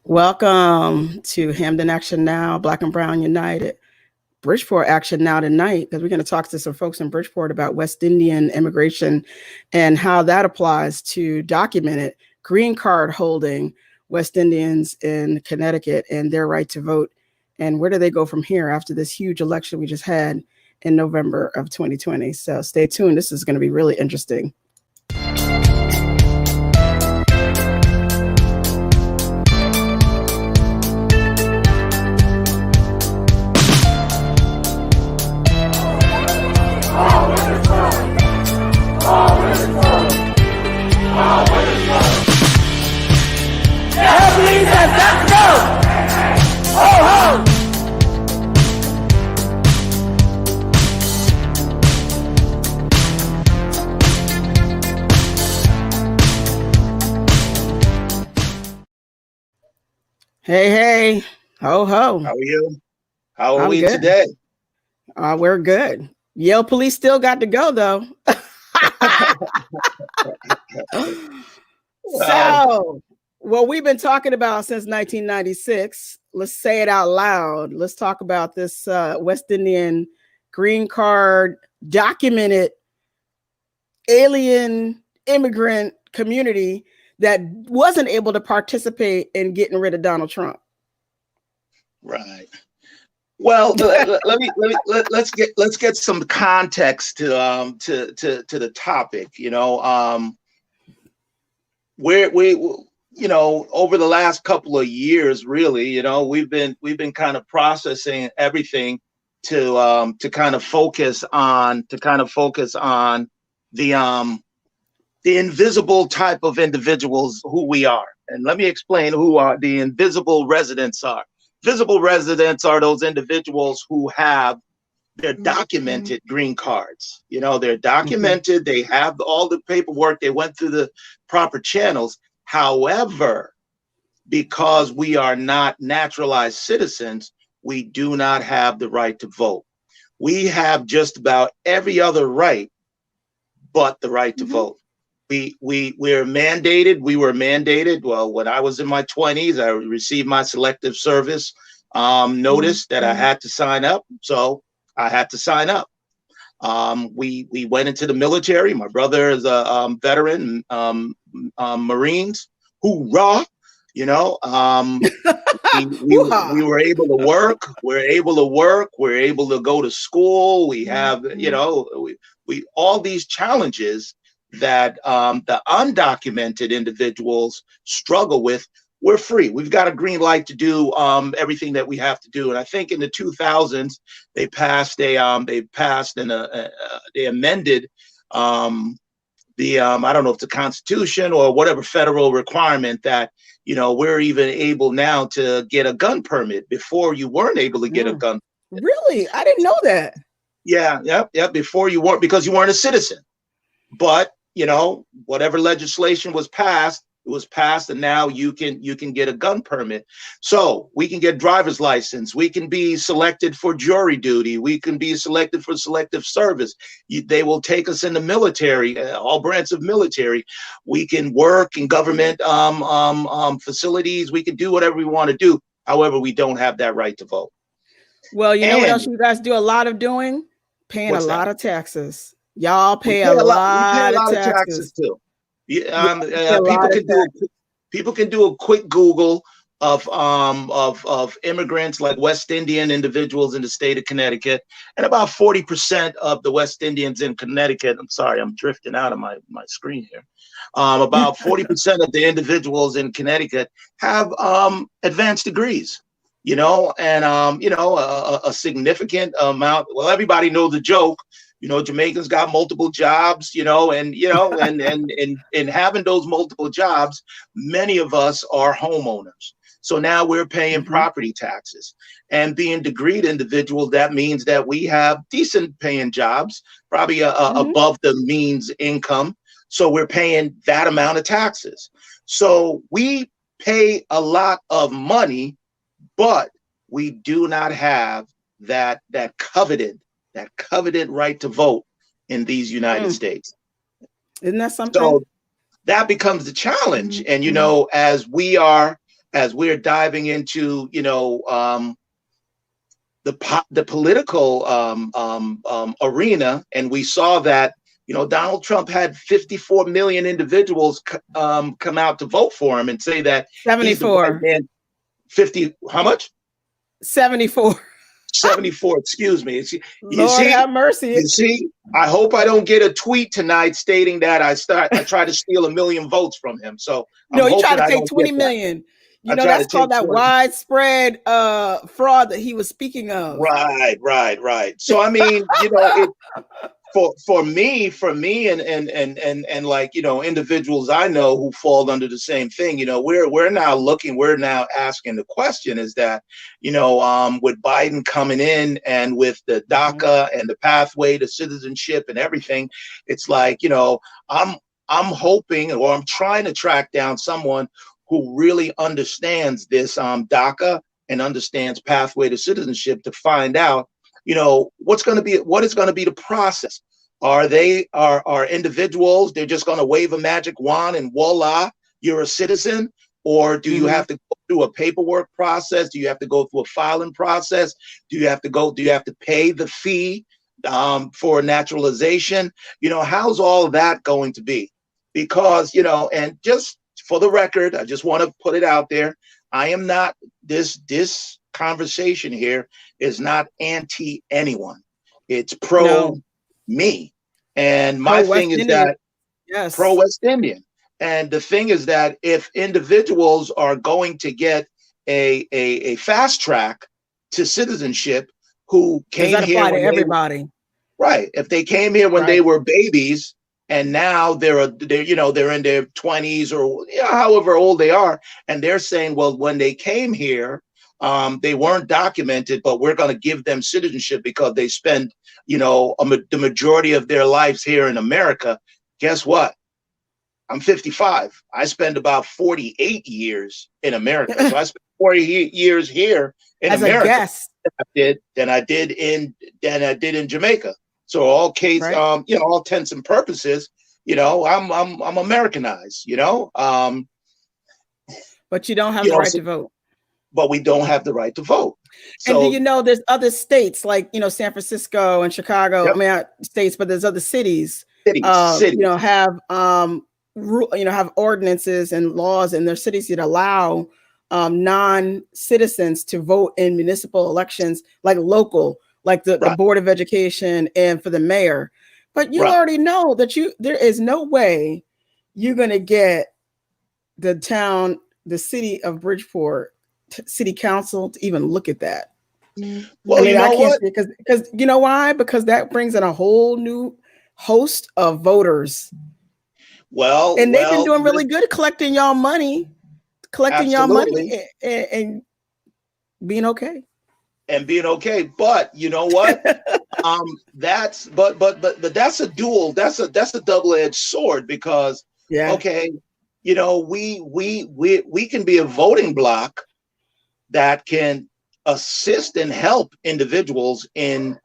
Welcome to Hamden Action Now, Black and Brown United. Bridgeport Action Now tonight, because we're going to talk to some folks in Bridgeport about West Indian immigration and how that applies to documented green card holding West Indians in Connecticut and their right to vote. And where do they go from here after this huge election we just had in November of 2020? So stay tuned. This is going to be really interesting. Hey, ho, ho. How are you? How are we today? We're good. Yale police still got to go, though. So, what we've been talking about since 1996, let's say it out loud. Let's talk about this West Indian green card documented alien immigrant community that wasn't able to participate in getting rid of Donald Trump. Right. Well, let's get some context to the topic. You know, we over the last couple of years, really, you know, we've been kind of processing everything to kind of focus on the invisible type of individuals who we are. And let me explain who the invisible residents are. Visible residents are those individuals who have their documented green cards. You know, they're documented, they have all the paperwork, they went through the proper channels. However, because we are not naturalized citizens, we do not have the right to vote. We have just about every other right but the right to vote. We were mandated. Well, when I was in my 20s, I received my selective service notice that I had to sign up. So I had to sign up. We went into the military. My brother is a veteran, Marines. Hoorah! You know, we were able to work. We're able to go to school. We have, you know, we all these challenges that the undocumented individuals struggle with. We're free. We've got a green light to do everything that we have to do. And I think in the 2000s they amended I don't know if it's a constitution or whatever federal requirement that, you know, we're even able now to get a gun permit. Before you weren't able to get a gun permit. Really? I didn't know that. Yeah. Before you weren't, because you weren't a citizen. But you know, whatever legislation was passed, it was passed, and now you can get a gun permit. So we can get driver's license. We can be selected for jury duty. We can be selected for selective service. They will take us in the military, all branches of military. We can work in government facilities. We can do whatever we want to do. However, we don't have that right to vote. Well, you know what else you guys do a lot of doing? Paying a lot of taxes. Y'all pay a lot of taxes too. People can do a quick Google of immigrants, like West Indian individuals in the state of Connecticut, and about 40% of the West Indians in Connecticut. I'm sorry, I'm drifting out of my screen here. About 40% of the individuals in Connecticut have advanced degrees. You know, and you know, a significant amount. Well, everybody knows the joke. You know, Jamaicans got multiple jobs, you know, and having those multiple jobs, many of us are homeowners. So now we're paying property taxes, and being degreed individuals, that means that we have decent paying jobs, probably above the means income. So we're paying that amount of taxes. So we pay a lot of money, but we do not have that coveted right to vote in these United States. Isn't that something? So that becomes the challenge. And, you know, as we are as we're diving into, the political arena, and we saw that, Donald Trump had 54 million individuals come out to vote for him and say that he's the right 74. man. 50, how much? 74. 74, excuse me. Lord have mercy. You see, I hope I don't get a tweet tonight stating that I tried to steal 1 million votes from him. So no, I'm he tried to hoping take 20 million. That's called that widespread fraud that he was speaking of. Right. So I mean, for me, and like, individuals I know who fall under the same thing, we're now asking the question is that, with Biden coming in and with the DACA and the pathway to citizenship and everything, it's like, I'm hoping, or I'm trying to track down someone who really understands this DACA and understands pathway to citizenship to find out, what is going to be the process. Are individuals, they're just going to wave a magic wand and voila, you're a citizen? Or do you have to go through a paperwork process? Do you have to go through a filing process? Do you have to pay the fee for naturalization? How's all of that going to be? Because, and just for the record, I just want to put it out there. I am not, this conversation here is not anti anyone. It's pro me. And my thing is that pro West Indian. And the thing is that if individuals are going to get a fast track to citizenship, who came here to everybody, right? If they came here when they were babies, and now they're in their 20s or however old they are, and they're saying, well, when they came here, they weren't documented, but we're going to give them citizenship because they spend, the majority of their lives here in America. Guess what? I'm 55. I spend about 48 years in America. So I spent 40 years here in America than I did in Jamaica. So all all intents and purposes, I'm Americanized, but you don't have the right to vote. But we don't have the right to vote. So, and there's other states like, San Francisco and Chicago. Yep. I mean, states, but there's other cities. Have have ordinances and laws in their cities that allow non-citizens to vote in municipal elections, like local, like the Board of Education and for the mayor. But you already know that there is no way you're going to get the city of Bridgeport city council to even look at that. Well, I can't because you know why? Because that brings in a whole new host of voters. And they've been doing really good collecting y'all money, and being okay. But you know what? That's that's a double-edged sword, because we can be a voting bloc that can assist and help individuals in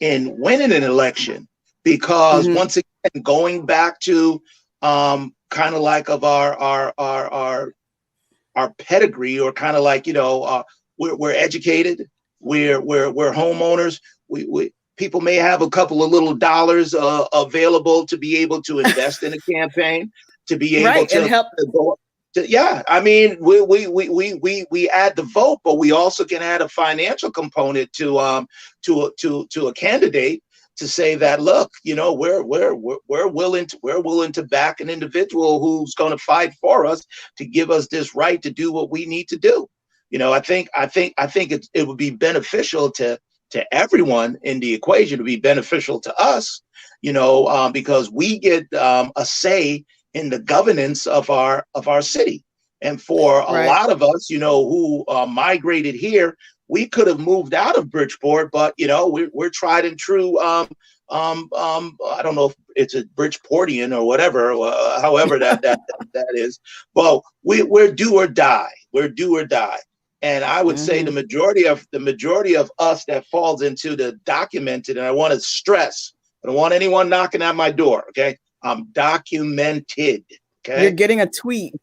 winning an election, because once again, going back to kind of like of our pedigree, or kind of like, we're educated, we're homeowners, people may have a couple of little dollars available to be able to invest in a campaign, to be able to help. I mean, we add the vote, but we also can add a financial component to a candidate, to say that, look, we're willing to back an individual who's going to fight for us, to give us this right to do what we need to do. I think it would be beneficial to everyone in the equation, to be beneficial to us, because we get a say in the governance of our city. And for a lot of us, who migrated here, we could have moved out of Bridgeport, but we're tried and true. I don't know if it's a Bridgeportian or whatever, however that is. But we're do or die. We're do or die. And I would say the majority of us that falls into the documented, and I want to stress, I don't want anyone knocking at my door. Okay, I'm documented. Okay, you're getting a tweet.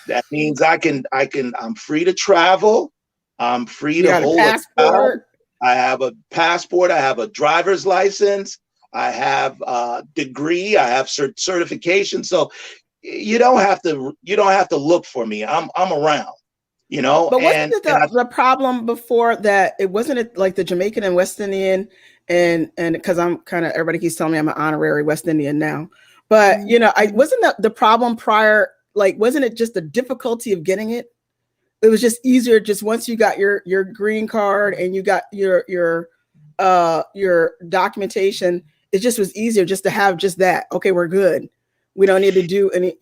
That means I'm free to travel. I'm free You to got a hold a job. passport. I have a passport. I have a driver's license. I have a degree. I have certification. So you don't have to look for me. I'm around, But wasn't and it the problem before that? It wasn't it like the Jamaican and West Indian, and because I'm kind of, everybody keeps telling me I'm an honorary West Indian now, but I wasn't the problem prior. Like, wasn't it just the difficulty of getting it? It was just easier just once you got your green card and you got your documentation. It just was easier just to have just that. Okay, we're good. We don't need to do any.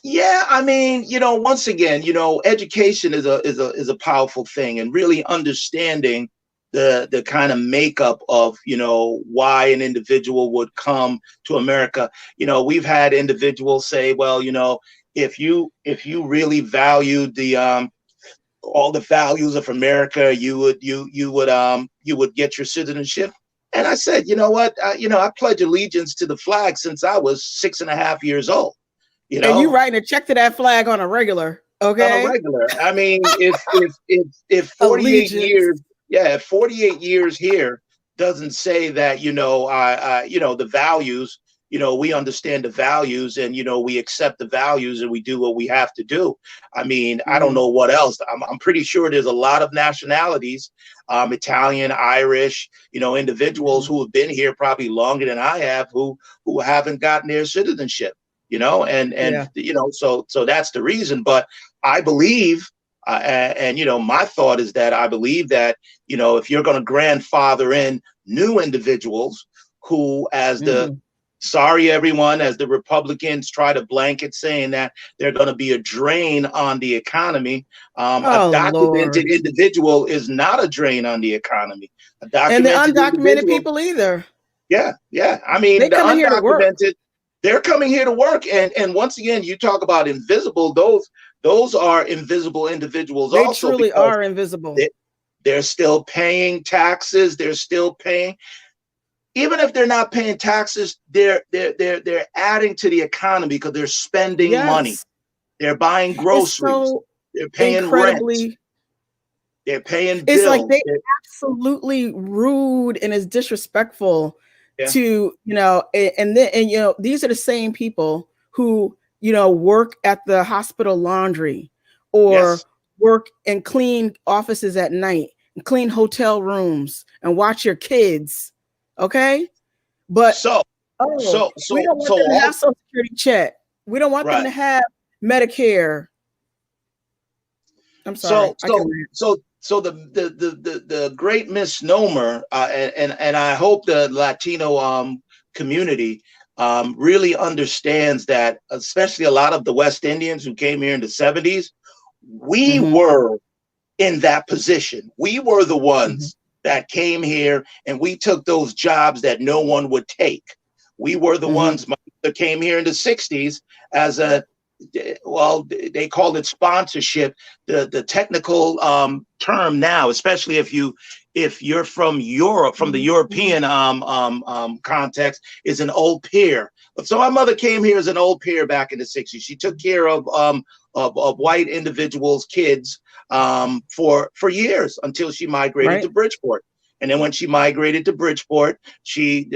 Yeah, I mean, once again, education is a powerful thing, and really understanding the kind of makeup of why an individual would come to America. We've had individuals say, well, if you really valued the all the values of America, you would get your citizenship. And I said, you know what, I pledge allegiance to the flag since I was 6.5 years old. And you writing a check to that flag on a regular, okay? On a regular. I mean, if 48 years, if 48 years here doesn't say that, the values, we understand the values, and, we accept the values, and we do what we have to do. I mean, I don't know what else. I'm pretty sure there's a lot of nationalities, Italian, Irish, individuals who have been here probably longer than I have, who haven't gotten their citizenship. So that's the reason. But I believe, my thought is that I believe that, if you're going to grandfather in new individuals who, as sorry, everyone, as the Republicans try to blanket saying that they're going to be a drain on the economy, a documented individual is not a drain on the economy. And the undocumented people either. Yeah. I mean, the undocumented, they're coming here to work. And once again, you talk about invisible, those are invisible individuals. They also truly are invisible. They're still paying taxes. They're still paying. Even if they're not paying taxes, they're adding to the economy because they're spending money. They're buying groceries. They're paying rent. They're paying bills. It's like they're absolutely rude and is disrespectful. To and these are the same people who work at the hospital laundry or work and clean offices at night and clean hotel rooms and watch your kids. Okay, but we don't want them to have Social Security check. We don't want them to have Medicare. I'm sorry. So the great misnomer, and I hope the Latino community really understands that, especially a lot of the West Indians who came here in the 70s, we were in that position. We were the ones that came here, and we took those jobs that no one would take. We were the ones that came here in the 60s as they call it sponsorship. The technical term now, especially if you're from Europe, from the European context, is an au pair. So my mother came here as an au pair back in the 60s. She took care of white individuals' kids for years until she migrated to Bridgeport. And then when she migrated to Bridgeport, she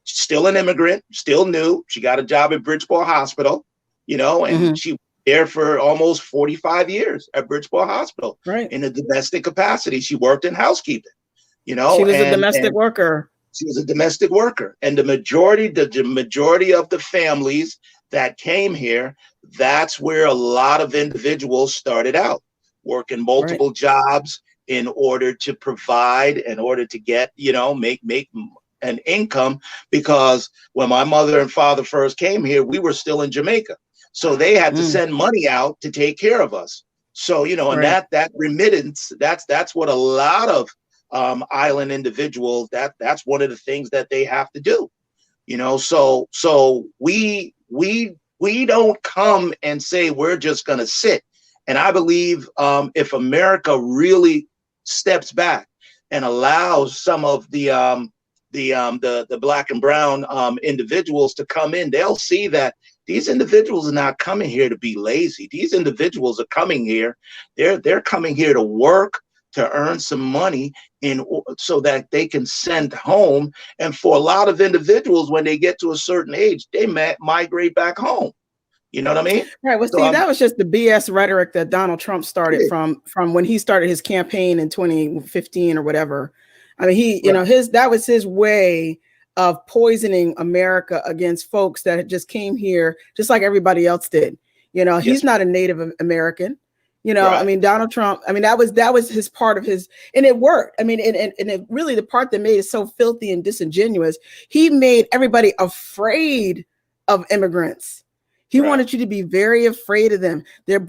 still an immigrant, still new. She got a job at Bridgeport Hospital. And she was there for almost 45 years at Bridgeport Hospital in a domestic capacity. She worked in housekeeping, she was a domestic worker. She was a domestic worker. And the majority of the families that came here, that's where a lot of individuals started out, working multiple jobs in order to provide, in order to get, make an income. Because when my mother and father first came here, we were still in Jamaica. So they had to send money out to take care of us. So, and that remittance, that's what a lot of island individuals, that's one of the things that they have to do. So we don't come and say we're just going to sit. And I believe if America really steps back and allows some of the Black and brown individuals to come in, they'll see that these individuals are not coming here to be lazy. These individuals are coming here. They're coming here to work, to earn some money so that they can send home. And for a lot of individuals, when they get to a certain age, they migrate back home. You know what I mean? Right. Well, see, that was just the BS rhetoric that Donald Trump started from when he started his campaign in 2015 or whatever. I mean, you know, that was his way of poisoning America against folks that just came here just like everybody else did. You know, he's not a Native American. You know, I mean, Donald Trump, I mean, that was his part of his, and it worked. I mean, and it really, the part that made it so filthy and disingenuous, he made everybody afraid of immigrants. He wanted you to be very afraid of them. They're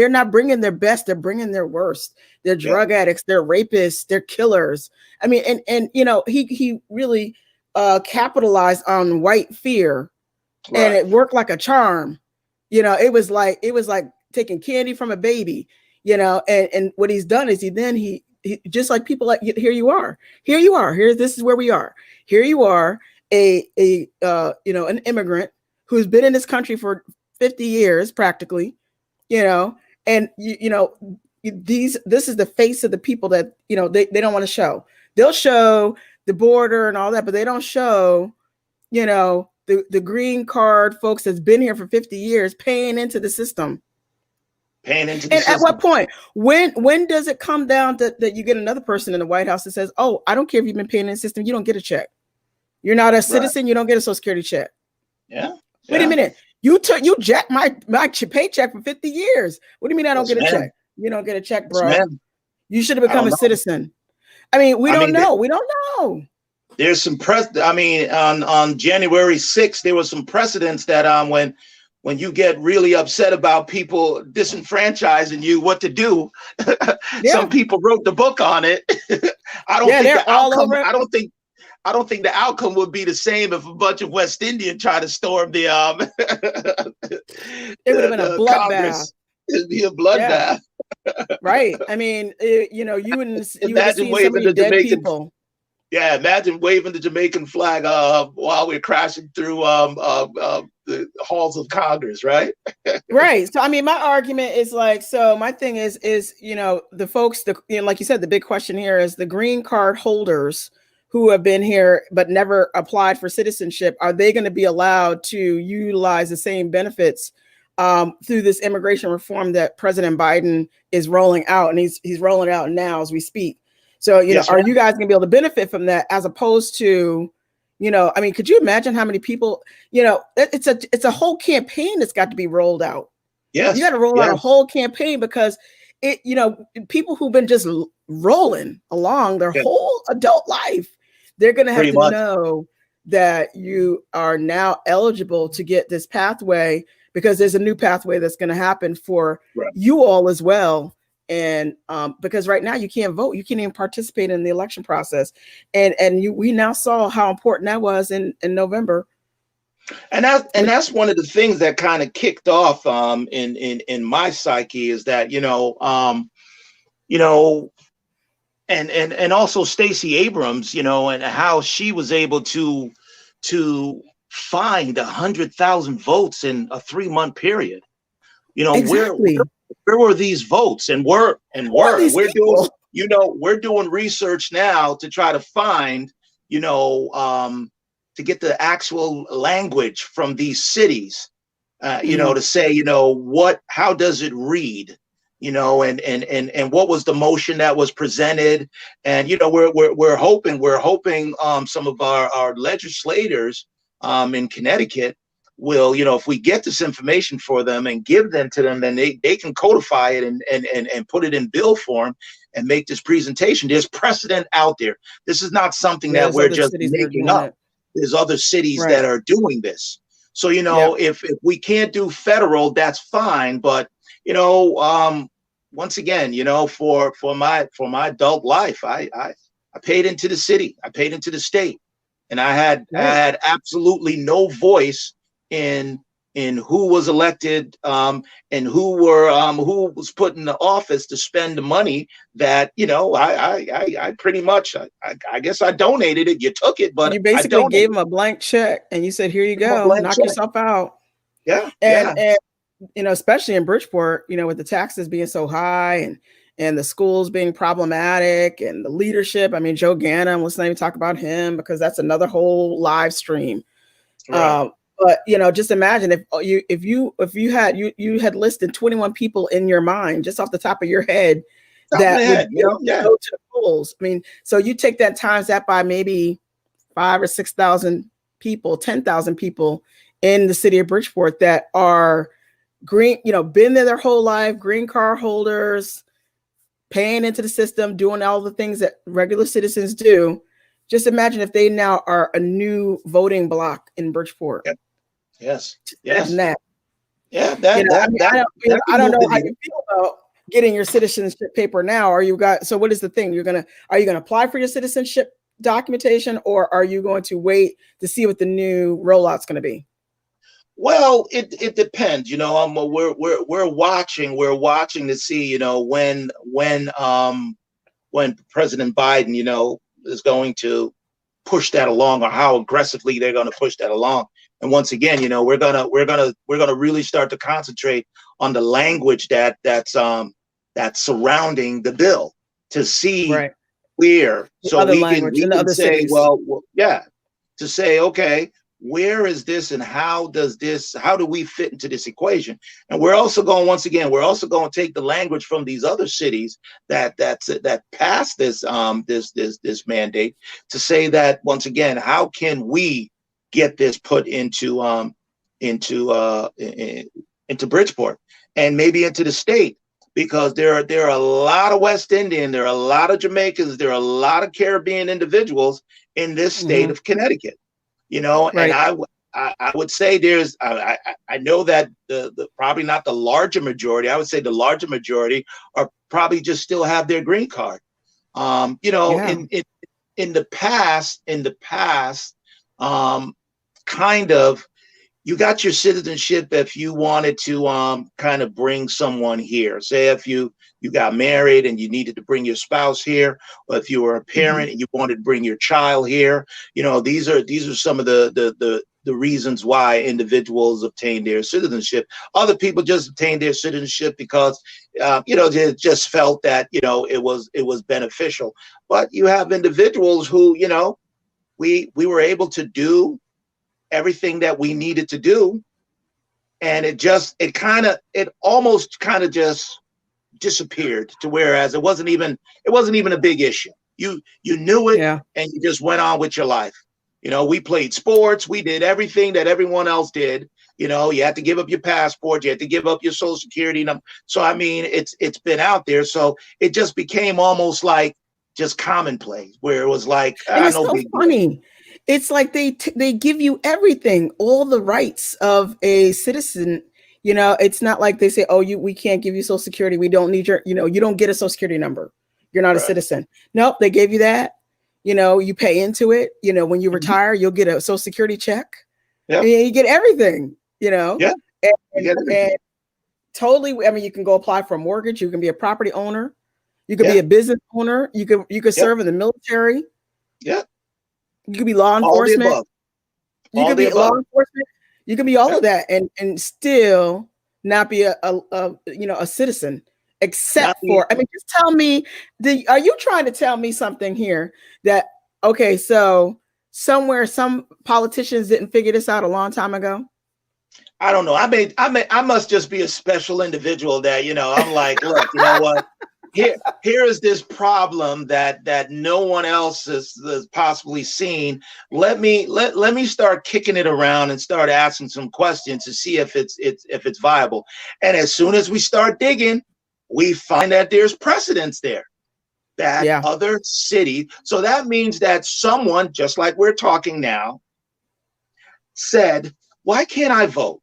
not bringing their best. They're bringing their worst. They're drug addicts. They're rapists. They're killers. I mean, and you know, he really capitalized on white fear, and it worked like a charm. You know, it was like taking candy from a baby. You know, and what he's done is he just like people like, here you are. This is where we are. Here you are, you know, an immigrant who's been in this country for 50 years practically, you know, and you know, this is the face of the people that, you know, they don't want to show. They'll show the border and all that, but they don't show, you know, the green card folks that's been here for 50 years paying into the system. At what point, when does it come down to that you get another person in the White House that says, oh, I don't care if you've been paying in the system, you don't get a check. You're not a citizen, you don't get a Social Security check. Wait a minute. You jacked my paycheck for 50 years. What do you mean I don't get a check? You don't get a check, bro. You should have become a citizen. I mean, we don't know. We don't know. There's some on January 6th, there was some precedents that when you get really upset about people disenfranchising you, what to do. Some people wrote the book on it. I don't think the outcome would be the same if a bunch of West Indians try to storm the it would have been a bloodbath. It'd be a bloodbath. Right. I mean, you know, you wouldn't imagine waving the Jamaican people. Yeah, imagine waving the Jamaican flag while we're crashing through the halls of Congress, right? Right. So I mean, my argument is like, so my thing is you know, the folks, you know, like you said, the big question here is the green card holders who have been here but never applied for citizenship, are they going to be allowed to utilize the same benefits through this immigration reform that President Biden is rolling out? And he's rolling it out now as we speak. So, you know, are you guys going to be able to benefit from that as opposed to, you know, I mean, could you imagine how many people, you know, it's a whole campaign that's got to be rolled out. Yes. You got to roll out a whole campaign because it, you know, people who've been just rolling along their whole adult life, they're going to have to know that you are now eligible to get this pathway because there's a new pathway that's going to happen for you all as well. And because right now you can't vote, you can't even participate in the election process. And we now saw how important that was in November. And that's one of the things that kind of kicked off in my psyche is that, you know, and also Stacey Abrams, you know, and how she was able to find 100,000 votes in a 3-month period. You know, where were these votes? And we're doing, you know, we're doing research now to try to find, you know, to get the actual language from these cities, you know, to say, you know, how does it read? You know, and what was the motion that was presented? And, you know, we're hoping some of our legislators in Connecticut will, you know, if we get this information for them and give them to them, then they can codify it and put it in bill form and make this presentation. There's precedent out there. This is not something that we're just making up. There's other cities that are doing this. So, you know, if we can't do federal, that's fine. But, you know, once again, you know, for my adult life, I paid into the city, I paid into the state, and I had absolutely no voice in who was elected and who was put in the office to spend the money that, you know, I pretty much I guess I donated it. You took it, but you basically gave them a blank check and you said, here you go, knock yourself out. Yeah. And especially in Bridgeport, with the taxes being so high and the schools being problematic and the leadership. I mean, Joe Gannon, let's not even talk about him because that's another whole live stream. Right. But just imagine if you had listed 21 people in your mind just off the top of your head that would go to the polls. I mean, so you take that times that by maybe 5,000 or 6,000 people, 10,000 people in the city of Bridgeport that are green, been there their whole life, green card holders, paying into the system, doing all the things that regular citizens do. Just imagine if they now are a new voting block in Bridgeport. Yep. Yes. That. Yeah. I don't know how you feel about getting your citizenship paper now. So what is the thing? Are you gonna apply for your citizenship documentation, or are you going to wait to see what the new rollout's going to be? Well, it depends. We're watching to see, when President Biden, is going to push that along, or how aggressively they're going to push that along. And once again, we're gonna really start to concentrate on the language that's surrounding the bill to see where, so we can say, to say, okay, where is this and how do we fit into this equation? And we're also going to take the language from these other cities that passed this mandate to say that, once again, how can we get this put into Bridgeport and maybe into the state? Because there are a lot of West Indian, there are a lot of Jamaicans, there are a lot of Caribbean individuals in this state of Connecticut. And I would say I know that the probably not the larger majority. I would say the larger majority are probably just still have their green card. In the past, kind of, you got your citizenship if you wanted to kind of bring someone here. Say if you got married and you needed to bring your spouse here, or if you were a parent and you wanted to bring your child here. These are some of the reasons why individuals obtain their citizenship. Other people just obtained their citizenship because they just felt that it was beneficial. But you have individuals who we were able to do everything that we needed to do, and it almost kind of just disappeared, to whereas it wasn't even a big issue. You knew it, and you just went on with your life. We played sports, we did everything that everyone else did. You had to give up your passport, you had to give up your social security number. So I mean, it's been out there, so it just became almost like just commonplace, where it was like, it's so funny. It's like they give you everything, all the rights of a citizen. It's not like they say, we can't give you social security. We don't need you don't get a social security number. You're not a citizen. Nope. They gave you that, you pay into it. When you retire, you'll get a social security check. Yeah. You get everything, and totally. I mean, you can go apply for a mortgage. You can be a property owner. You could be a business owner. You could serve in the military. Yeah. You could be law enforcement. You could be law enforcement. You can be all of that and still not be a citizen, except for, I mean, just tell me, are you trying to tell me something here that, okay, so somewhere some politicians didn't figure this out a long time ago? I don't know. I must just be a special individual that, I'm like, look, you know what? Here is this problem that no one else has possibly seen. Let me start kicking it around and start asking some questions to see if it's viable. And as soon as we start digging, we find that there's precedents there, that other city. So that means that someone, just like we're talking now, said, "Why can't I vote?"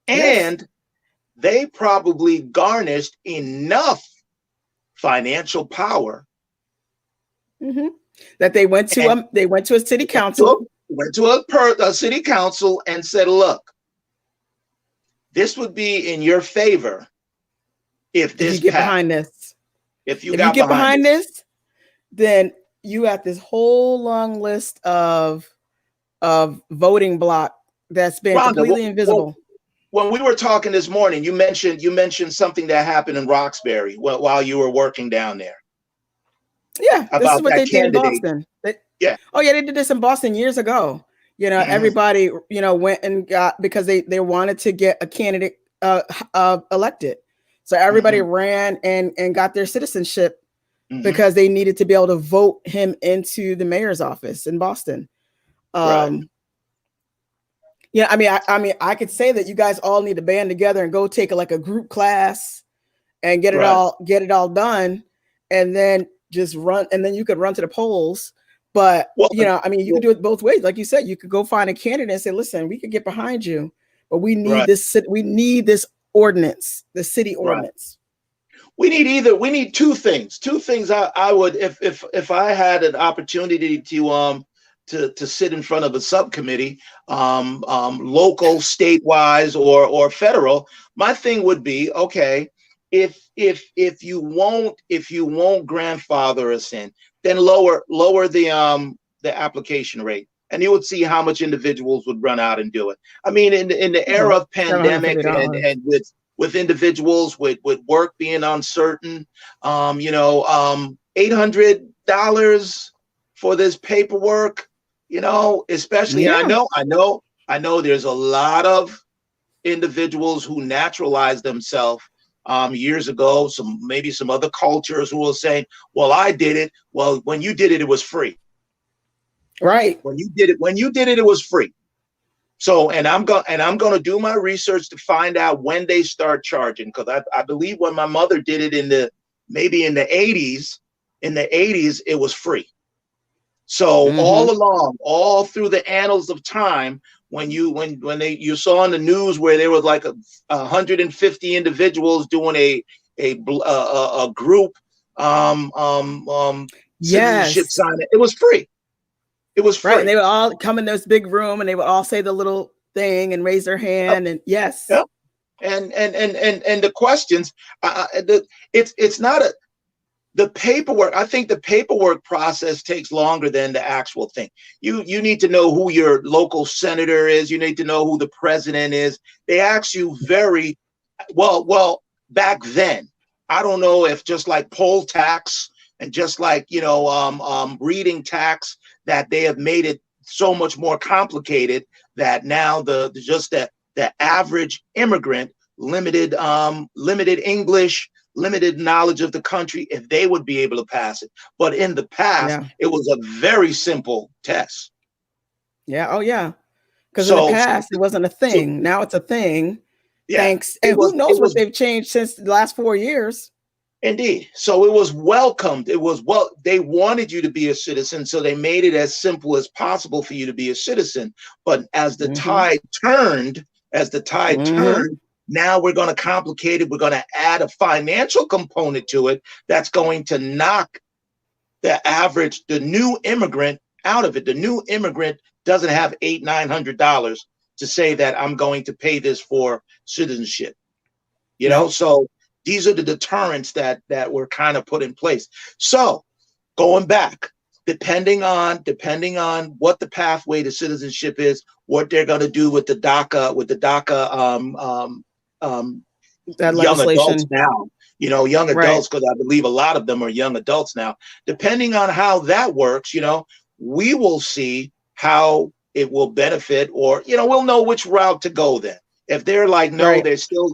And they probably garnished enough financial power that they went to a city council, a city council, and said, "Look, this would be in your favor if this you get behind this. If you get behind this, then you got this whole long list of voting block that's been Rhonda, completely invisible. when we were talking this morning, you mentioned something that happened in Roxbury while you were working down there. Yeah, this is About what that they did in candidate. Boston. Yeah. Oh yeah, they did this in Boston years ago. Everybody, went and got, because they wanted to get a candidate elected. So everybody ran and got their citizenship because they needed to be able to vote him into the mayor's office in Boston. Right. Yeah, I mean, I could say that you guys all need to band together and go take a group class and get it all done, and then just run, and then you could run to the polls. But I mean, you could do it both ways. Like you said, you could go find a candidate and say, "Listen, we could get behind you, but we need this. We need this ordinance, the city ordinance." We need two things. I would, if I had an opportunity to sit in front of a subcommittee, local, statewide, or federal, my thing would be, okay, if you won't grandfather us in, then lower the application rate, and you would see how much individuals would run out and do it. I mean, in the era of pandemic and with individuals with work being uncertain, $800 for this paperwork, especially, I know there's a lot of individuals who naturalized themselves years ago, maybe some other cultures who will say, well, I did it. Well, when you did it, it was free. Right. When you did it, it was free. So, and I'm going to do my research to find out when they start charging, because I believe when my mother did it maybe in the 80s, it was free. So all along, all through the annals of time, when you saw on the news where there was like 150 individuals doing a group citizenship sign, it was free. It was free. Right. And they would all come in this big room and they would all say the little thing and raise their hand. And yes. Yep. And the questions, it's not the paperwork. I think the paperwork process takes longer than the actual thing. You need to know who your local senator is. You need to know who the president is. They ask you very well back then. I don't know if just like poll tax and just like, reading tax, that they have made it so much more complicated that now the average immigrant, limited English, limited knowledge of the country, if they would be able to pass it. But in the past, it was a very simple test. Yeah. Oh yeah. Because in the past it wasn't a thing. Now it's a thing. Yeah. Thanks. And who knows what they've changed since the last 4 years. Indeed. So it was welcomed. They wanted you to be a citizen, so they made it as simple as possible for you to be a citizen. But as the tide turned, now we're going to complicate it. We're going to add a financial component to it that's going to knock the new immigrant out of it. The new immigrant doesn't have $800-900 to say that I'm going to pay this for citizenship. So these are the deterrents that were kind of put in place. So going back, depending on what the pathway to citizenship is, what they're going to do with the DACA, young adults now, young adults, because I believe a lot of them are young adults now. Depending on how that works, we will see how it will benefit, or, we'll know which route to go then. If they're like, no,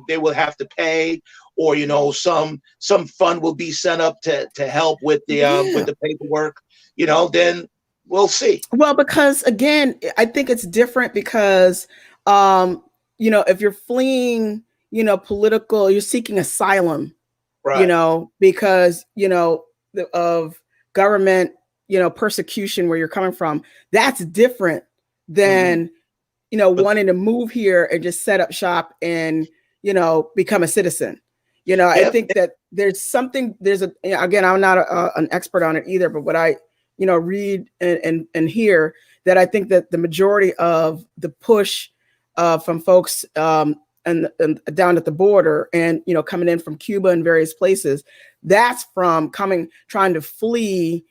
they will have to pay, or, some fund will be set up to help with the paperwork, then we'll see. Well, because again, I think it's different because, if you're fleeing, political, you're seeking asylum, because, of government, persecution where you're coming from, that's different than, wanting to move here and just set up shop and, become a citizen. I think that again, I'm not an expert on it either, but what I, read and hear, that I think that the majority of the push from folks and down at the border and, coming in from Cuba and various places, that's from trying to flee,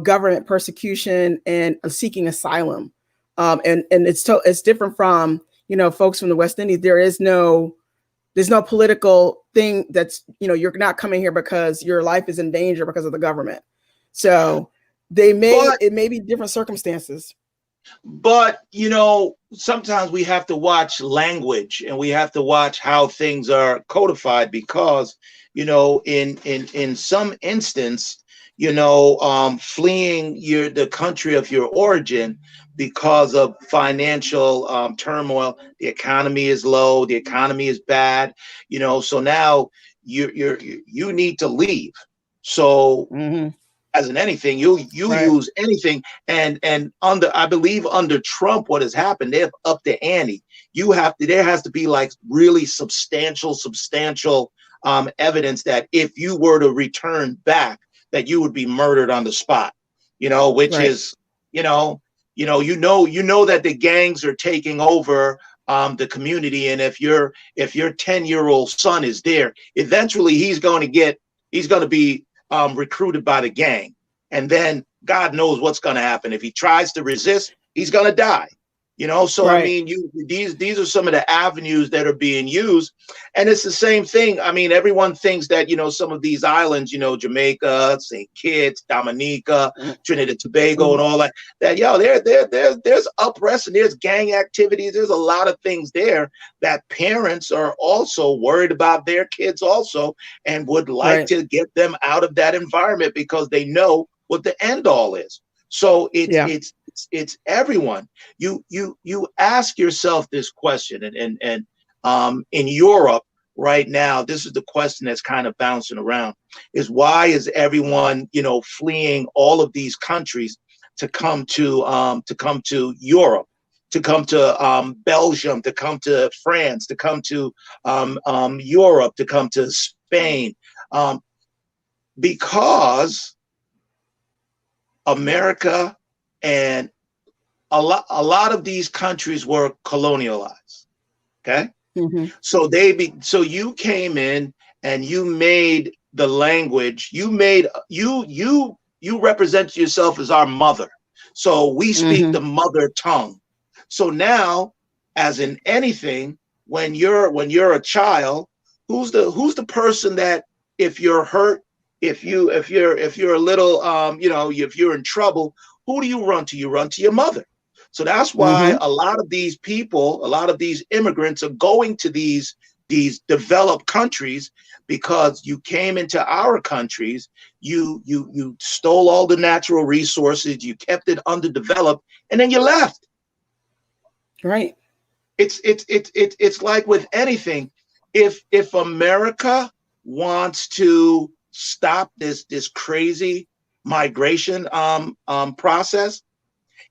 government persecution and seeking asylum. And it's different from, you know, folks from the West Indies. There's no political thing that's, you know, you're not coming here because your life is in danger because of the government. So it may be different circumstances. But, you know, sometimes we have to watch language, and we have to watch how things are codified, because, you know, in some instance, you know, fleeing the country of your origin because of financial turmoil, the economy is low, the economy is bad, you know, so now you need to leave. So as in anything, you Right. use anything, and I believe under Trump, what has happened, they've upped the ante. There has to be like really substantial evidence that if you were to return back, that you would be murdered on the spot, you know, which Right. is, you know that the gangs are taking over the community, and if your 10-year-old son is there, eventually he's going to be recruited by the gang, and then God knows what's going to happen. If he tries to resist, he's going to die, you know. So Right. I mean, these are some of the avenues that are being used, and it's the same thing. I mean, everyone thinks that, you know, some of these islands, you know, Jamaica, St. Kitts, Dominica, Trinidad, Tobago, and all that there's unrest and there's gang activities. There's a lot of things there that parents are also worried about their kids also, and would like Right. to get them out of that environment because they know what the end all is. So it's everyone. You ask yourself this question, and in Europe right now, this is the question that's kind of bouncing around: is why is everyone, you know, fleeing all of these countries to come to Europe, to come to Belgium, to come to France, to come to Europe, to come to Spain, because America and a lot of these countries were colonialized. Okay. So you came in and you made the language, you represent yourself as our mother. So we speak the mother tongue. So now, as in anything, when you're a child, who's the person that, if you're hurt, if you're a little you know, if you're in trouble, who do you run to? You run to your mother. So that's why a lot of these people, a lot of these immigrants are going to these developed countries, because you came into our countries, you stole all the natural resources, you kept it underdeveloped, and then you left. Right. It's like with anything, if America wants to stop this crazy migration process,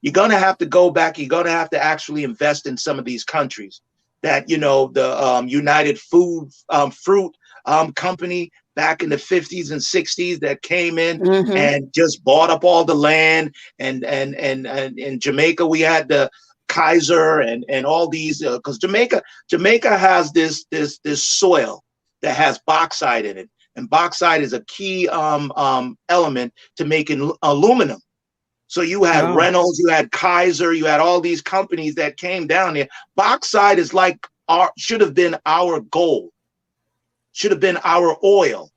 you're going to have to go back. You're going to have to actually invest in some of these countries that, you know, the United Fruit Company back in the 50s and 60s that came in and just bought up all the land. And in Jamaica, we had the Kaiser and all these, because Jamaica has this soil that has bauxite in it. And bauxite is a key element to making aluminum. So you had Reynolds, you had Kaiser, you had all these companies that came down there. Bauxite is like should have been our gold, should have been our oil.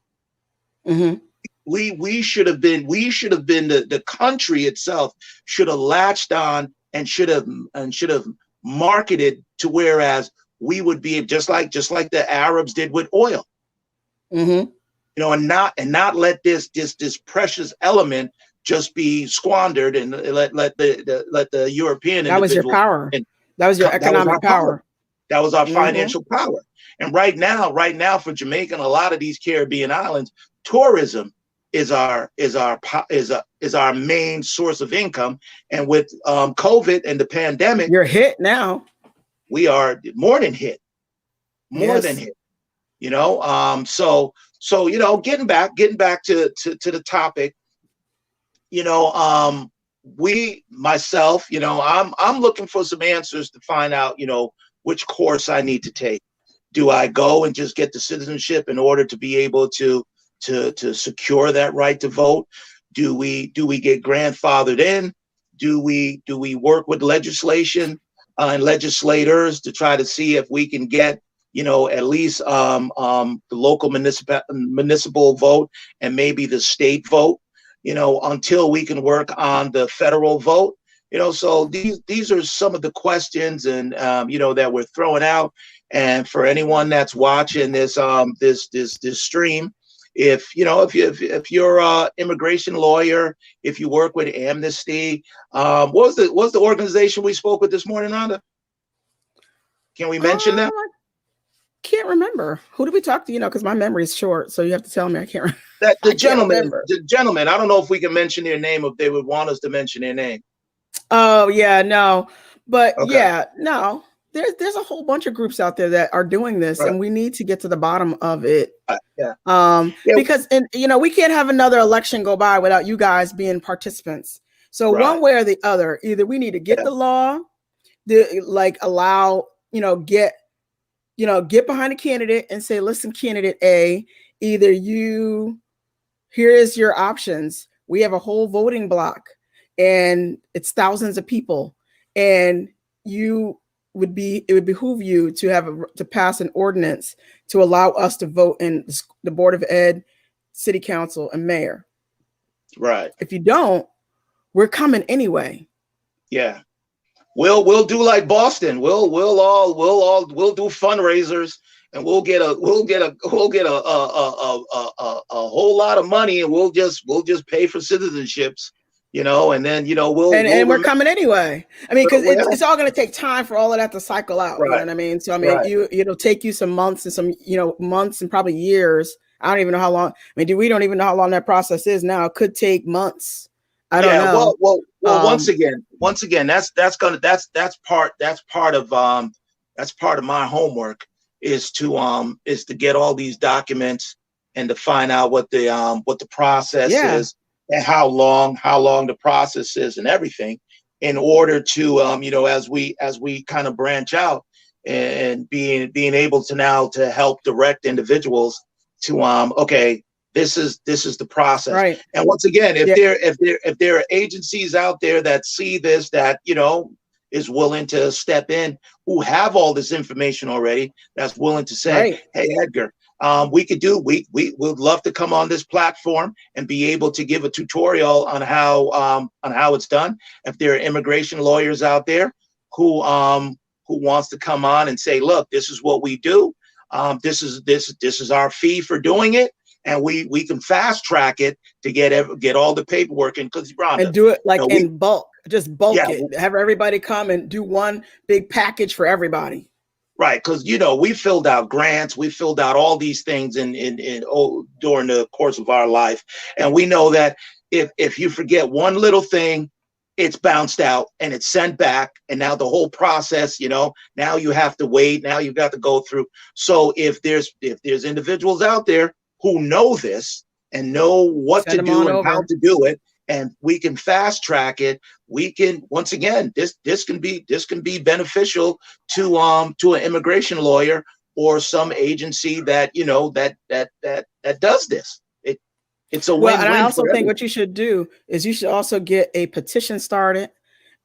We should have been the country itself should have latched on and should have marketed to, whereas we would be just like the Arabs did with oil. You know, and not let this precious element just be squandered, and let the European that was your power. That was your economic power. That was our financial power. And right now for Jamaica and a lot of these Caribbean islands, tourism is our main source of income. And with COVID and the pandemic, you're hit now. We are more than hit. Than hit. You know, so you know, getting back to the topic. You know, myself, you know, I'm looking for some answers to find out, you know, which course I need to take. Do I go and just get the citizenship in order to be able to secure that right to vote? Do we get grandfathered in? do we work with legislation and legislators to try to see if we can get, you know, at least the local municipal vote and maybe the state vote, you know, until we can work on the federal vote. You know, so these are some of the questions and you know, that we're throwing out. And for anyone that's watching this this stream, if you know, if you're a immigration lawyer, if you work with Amnesty, what was the organization we spoke with this morning, Rhonda? Can we mention them? I can't remember. Who did we talk to? You know, because my memory is short, so you have to tell me. I can't remember. That the gentleman. I don't know if we can mention their name, if they would want us to mention their name. Oh yeah, no, but Okay. yeah, no. There's a whole bunch of groups out there that are doing this, Right. and we need to get to the bottom of it. Yeah. Because you know, we can't have another election go by without you guys being participants. So one way or the other, either we need to get the law, like allow, get behind a candidate and say, listen, candidate A, either here is your options. We have a whole voting block and it's thousands of people, and it would behoove you to pass an ordinance to allow us to vote in the Board of Ed, City Council, and Mayor. Right. If you don't, we're coming anyway. Yeah. We'll do like Boston. We'll do fundraisers, and we'll get a whole lot of money, and we'll just pay for citizenships, and then we're coming anyway. I mean, because it's all going to take time for all of that to cycle out. Right. You know what I mean? So I mean, it'll take you some months and probably years. I don't even know how long. I mean, we don't even know how long that process is now. It could take months. I don't know. Well, once again, that's part of my homework is to get all these documents and to find out what the process is and how long the process is and everything, in order to as we kind of branch out and being able to now to help direct individuals to this is the process. Right. And once again, if there are agencies out there that see this, that is willing to step in, who have all this information already, that's willing to say, hey, Edgar, we would love to come on this platform and be able to give a tutorial on how it's done. If there are immigration lawyers out there who wants to come on and say, look, this is what we do. This is our fee for doing it. And we can fast track it to get all the paperwork in, because and do it like in bulk, just bulk it. Have everybody come and do one big package for everybody. Right, because we filled out grants, we filled out all these things during the course of our life, and we know that if you forget one little thing, it's bounced out and it's sent back, and now the whole process, now you have to wait, now you've got to go through. So if there's individuals out there who know this and know what to do and how to do it, and we can fast track it, we can, once again, this can be beneficial to an immigration lawyer or some agency that that does this. It's a win-win. And I also think what you should do is you should also get a petition started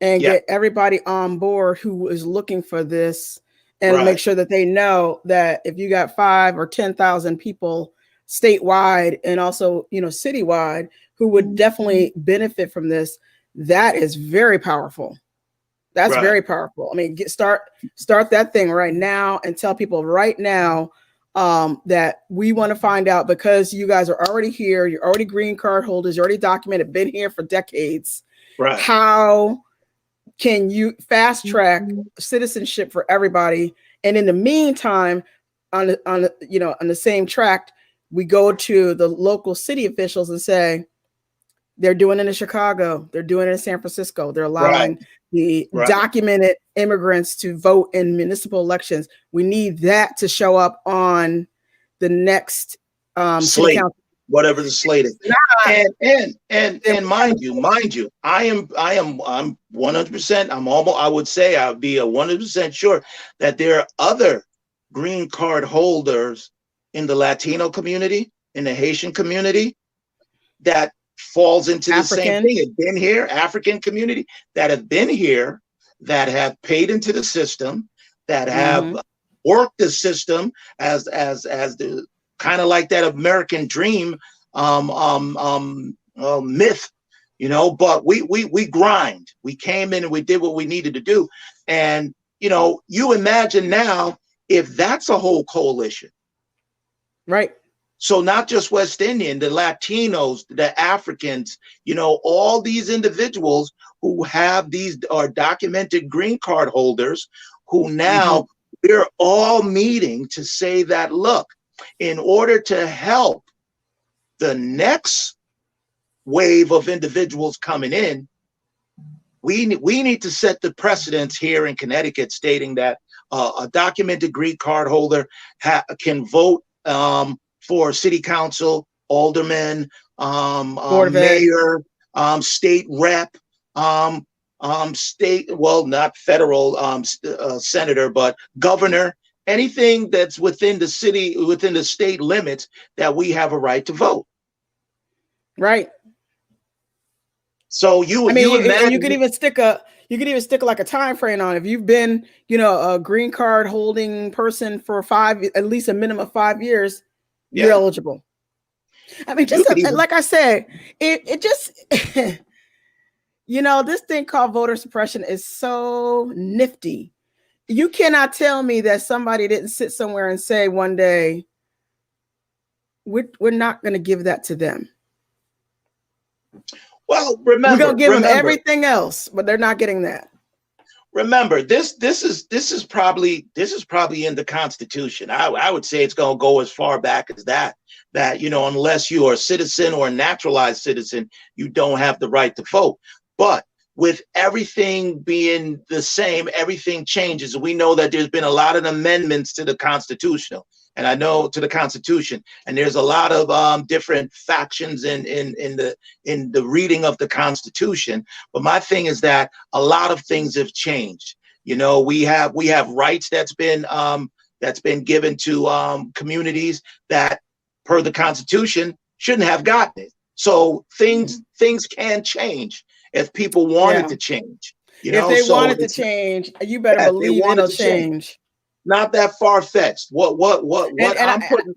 and get everybody on board who is looking for this, and make sure that they know that if you got 5,000 or 10,000 people statewide and also citywide who would definitely benefit from this, that is very powerful. That's very powerful. I mean, start that thing right now and tell people right now that we want to find out, because you guys are already here, you're already green card holders, you're already documented, been here for decades. Right. How can you fast track citizenship for everybody? And in the meantime, on the same track, we go to the local city officials and say, they're doing it in Chicago, they're doing it in San Francisco, they're allowing the documented immigrants to vote in municipal elections. We need that to show up on the next slate, whatever the slate is. And mind you, I'm 100%. I would say I would be 100% sure that there are other green card holders in the Latino community, in the Haitian community, that falls into the same African. thing. Have been here, African community that have been here, that have paid into the system, that have worked the system as the kind of like that American dream myth, you know. But we grind. We came in and we did what we needed to do, and you know, you imagine now if that's a whole coalition, right? So not just West Indian, the Latinos, the Africans, you know, all these individuals who have these are documented green card holders who now we're all meeting to say that, look, in order to help the next wave of individuals coming in, we need to set the precedence here in Connecticut, stating that a documented green card holder can vote for city council, alderman, mayor, state rep, state, well, not federal senator, but governor, anything that's within the city, within the state limits, that we have a right to vote. Right. So you imagine, and you could even stick like a time frame on it. If you've been, you know, a green card holding person for at least a minimum of 5 years, you're eligible. I mean, just like I said, it just, you know, this thing called voter suppression is so nifty. You cannot tell me that somebody didn't sit somewhere and say one day, we're not going to give that to them. Well, remember, we're going to give them everything else, but they're not getting that. Remember, this is probably in the Constitution. I would say it's going to go as far back as that, you know, unless you are a citizen or a naturalized citizen, you don't have the right to vote. But with everything being the same, everything changes. We know that there's been a lot of amendments to the Constitution, and there's a lot of different factions in the reading of the Constitution. But my thing is that a lot of things have changed. You know, we have rights that's been given to communities that, per the Constitution, shouldn't have gotten it. So things can change if people wanted to change. You know, if they wanted to change, you better believe it'll change. Not that far-fetched. What I'm putting.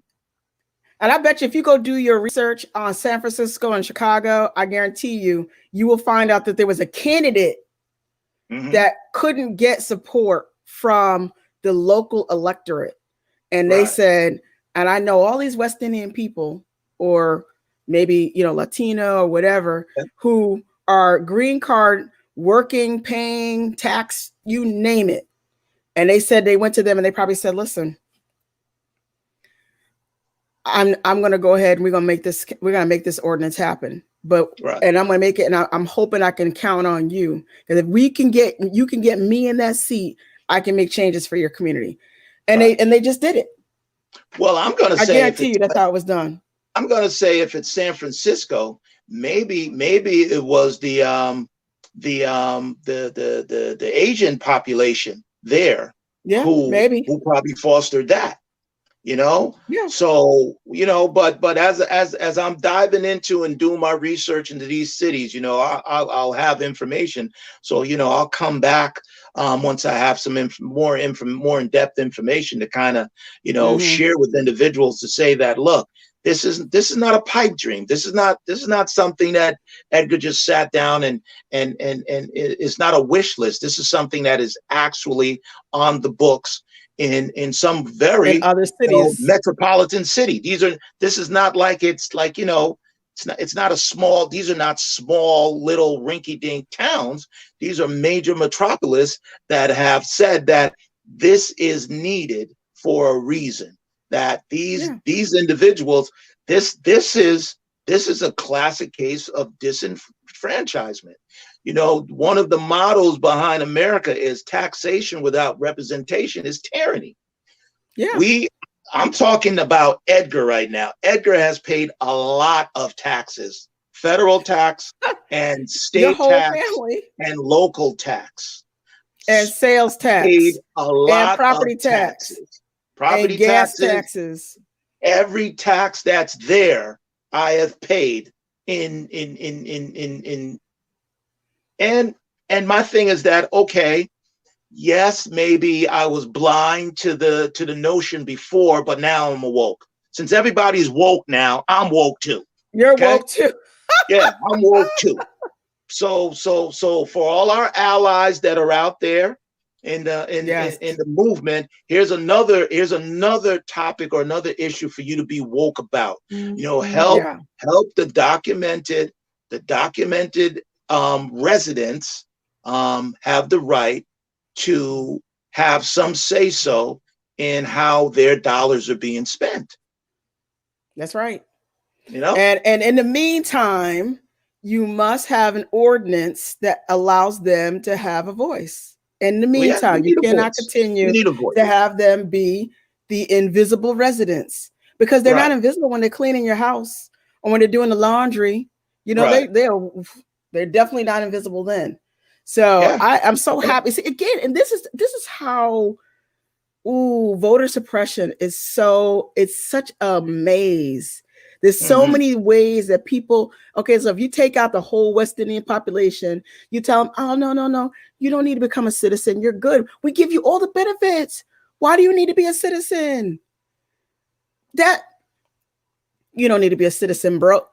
And I bet you if you go do your research on San Francisco and Chicago, I guarantee you will find out that there was a candidate that couldn't get support from the local electorate. And they said, and I know all these West Indian people, or maybe, you know, Latino or whatever, who are green card, working, paying tax, you name it. And they said they went to them and they probably said, listen, I'm going to go ahead and we're going to make this ordinance happen. But, and I'm going to make it. And I'm hoping I can count on you, because if you can get me in that seat, I can make changes for your community. And they just did it. Well, I'm going to say, I guarantee you that's how it was done. I'm going to say if it's San Francisco, maybe it was the Asian population there, who probably fostered that, you know. So, you know, but as I'm diving into and doing my research into these cities, you know, I'll have information. So, you know, I'll come back once I have some more in-depth information to kind of, you know, share with individuals to say that, look, this is not a pipe dream. This is not something that Edgar just sat down and it's not a wish list. This is something that is actually on the books in some very other cities, you know, metropolitan city. This is not like, it's like, you know, it's not a small, these are not small little rinky-dink towns. These are major metropolis that have said that this is needed for a reason. That these individuals, this is a classic case of disenfranchisement. You know, one of the models behind America is taxation without representation is tyranny. I'm talking about Edgar right now. Edgar has paid a lot of taxes, federal tax and state tax and local tax and sales tax, paid a lot and property of tax. taxes. Property and gas taxes, taxes. Every tax that's there, I have paid and my thing is that, okay, yes, maybe I was blind to the notion before, but now I'm awoke. Since everybody's woke now, I'm woke too. You're Okay? woke too. Yeah, I'm woke too. So for all our allies that are out there in the movement, here's another topic or another issue for you to be woke about. Help the documented residents have the right to have some say so in how their dollars are being spent. That's right. And in the meantime, you must have an ordinance that allows them to have a voice. In the meantime, you cannot continue to have them be the invisible residents, because they're not invisible when they're cleaning your house or when they're doing the laundry. They're definitely not invisible then. So I'm so happy. See, again, and this is how voter suppression is it's such a maze. There's so many ways that people, okay, so if you take out the whole West Indian population, you tell them, oh, no, you don't need to become a citizen. You're good. We give you all the benefits. Why do you need to be a citizen? You don't need to be a citizen, bro.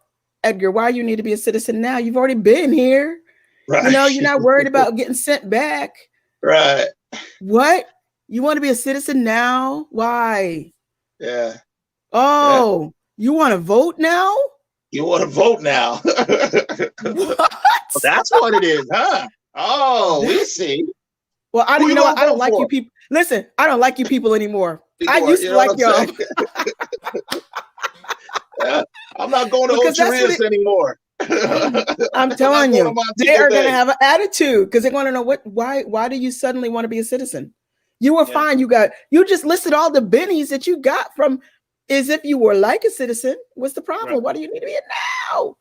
Edgar, why you need to be a citizen now? You've already been here. Right. You're not worried about getting sent back. Right. What? You want to be a citizen now? Why? Yeah. Oh. Yeah. You want to vote now? You want to vote now? What? That's what it is, huh? Oh, we see. Well, I don't like you people. Listen, I don't like you people anymore. I used to like y'all. Yeah, I'm not going to Ocherias anymore. I'm telling you, they are going to have an attitude because they're going to know why do you suddenly want to be a citizen? You were fine. You just listed all the bennies that you got from. Is if you were like a citizen, what's the problem? Right. Why do you need to be it now?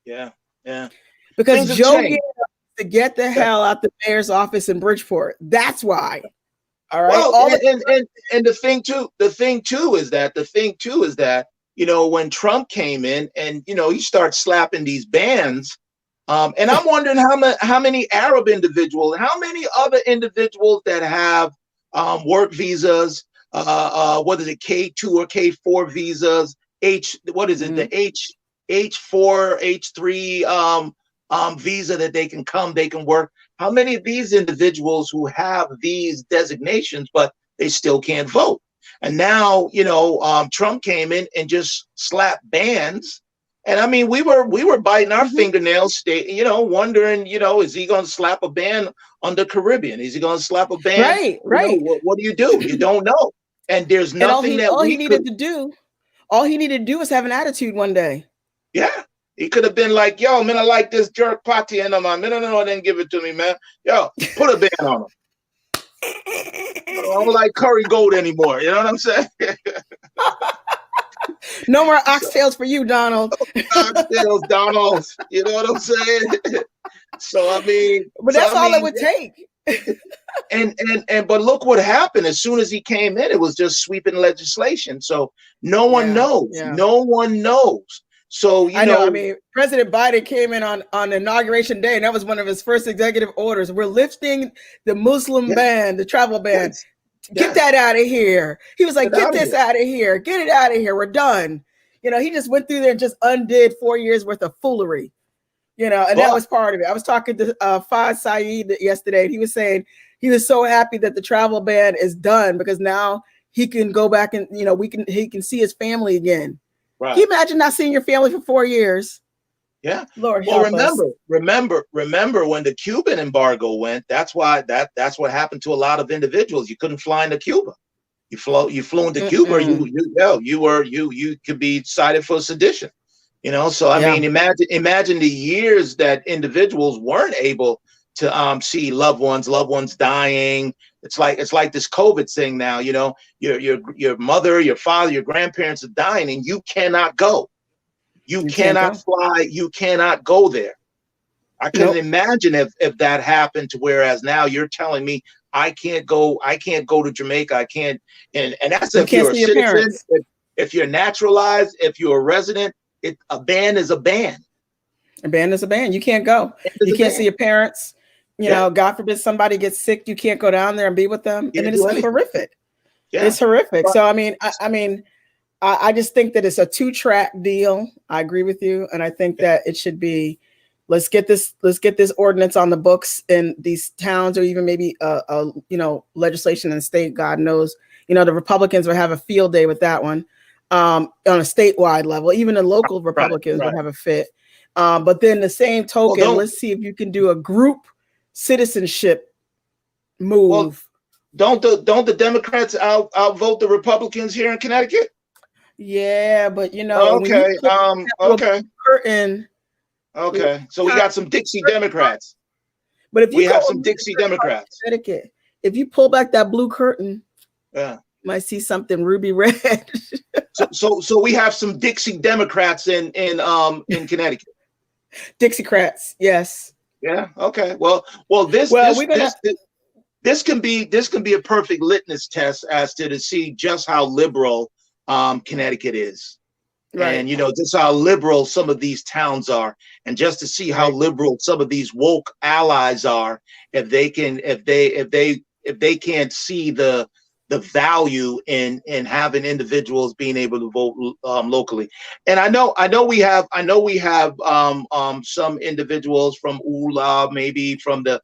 Yeah. Because Joe to get the hell out the mayor's office in Bridgeport. That's why. All right. Well, and the thing too is that when Trump came in and he starts slapping these bans, and I'm wondering how many Arab individuals, how many other individuals that have work visas. What is it, K2 or K4 visas, the H4, H3 visa that they can work. How many of these individuals who have these designations, but they still can't vote? And now, Trump came in and just slapped bans. And I mean, we were biting our fingernails, wondering, is he going to slap a ban on the Caribbean? Is he going to slap a ban? Right. What do? You don't know. And there's nothing all he needed to do is have an attitude one day. Yeah. He could have been like, yo, man, I like this jerk patty and I'm like, no, didn't give it to me, man. Yo, put a ban on him. I don't like curry goat anymore. You know what I'm saying? No more oxtails for you, Donald. Oxtails, Donald. You know what I'm saying? So, I mean. But that's all it would take. But look what happened. As soon as he came in, it was just sweeping legislation. So no one knows. Yeah. No one knows. So I know. I mean, President Biden came in on inauguration day, and that was one of his first executive orders. We're lifting the Muslim ban, the travel ban. Get that out of here. He was like, get this out of here. Get it out of here. We're done. He just went through there and just undid 4 years worth of foolery. And that was part of it. I was talking to Faz Saeed yesterday, and he was saying he was so happy that the travel ban is done because now he can go back and he can see his family again. Right. Can you imagine not seeing your family for 4 years? Yeah. Lord, well, remember when the Cuban embargo went. That's why that's what happened to a lot of individuals. You couldn't fly into Cuba. You flew into Cuba. You could be cited for sedition. So I mean, imagine the years that individuals weren't able to see loved ones dying. It's like this COVID thing now. Your mother, your father, your grandparents are dying, and you cannot go. You cannot fly. You cannot go there. I couldn't imagine if that happened to whereas now you're telling me I can't go to Jamaica. I can't. And that's if you're a citizen, if you're naturalized, if you're a resident. A ban is a ban. A ban is a ban. You can't go. You can't see your parents. You know, God forbid somebody gets sick. You can't go down there and be with them. I mean, it's horrific. Yeah. It's horrific. So, I mean, I just think that it's a 2-track deal. I agree with you. And I think that it should be, let's get this ordinance on the books in these towns, or even maybe, legislation in the state. God knows, the Republicans would have a field day with that one on a statewide level. Even the local Republicans would have a fit. But then the same token, let's see if you can do a group citizenship move. Don't the Democrats outvote the Republicans here in Connecticut? Yeah, but okay. Curtain. Okay, so we got some Dixie Democrats. But if you have some Dixie Democrats, Connecticut, if you pull back that blue curtain, you might see something ruby red. so we have some Dixie Democrats in Connecticut. Dixiecrats, yes. Yeah. Okay. Well, this can be a perfect litmus test as to see just how liberal Connecticut is. Right. And just how liberal some of these towns are, and just to see how liberal some of these woke allies are, if they can't see the value in having individuals being able to vote locally. And I know we have some individuals from ULA, maybe from the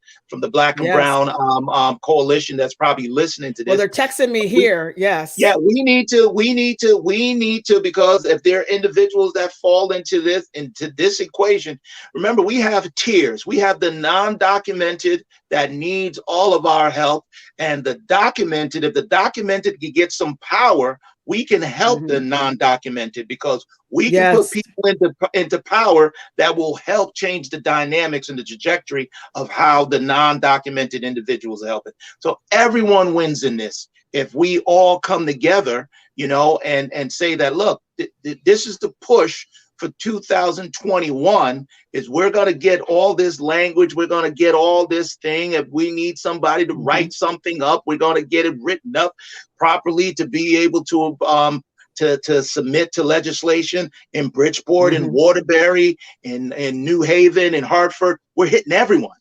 Black and Brown coalition that's probably listening to this. Well, they're texting me here. Yes. Yeah, we need to, because if there are individuals that fall into this equation, remember, we have tiers. We have the non-documented that needs all of our help, and the documented. If the documented can get some power, we can help the non-documented, because we can put people into power that will help change the dynamics and the trajectory of how the non-documented individuals are helping. So everyone wins in this if we all come together, and say that, look, this is the push for 2021, is we're going to get all this language. We're going to get all this thing. If we need somebody to write something up, we're going to get it written up properly to be able to submit to legislation in Bridgeport and Waterbury, in New Haven and Hartford. We're hitting everyone.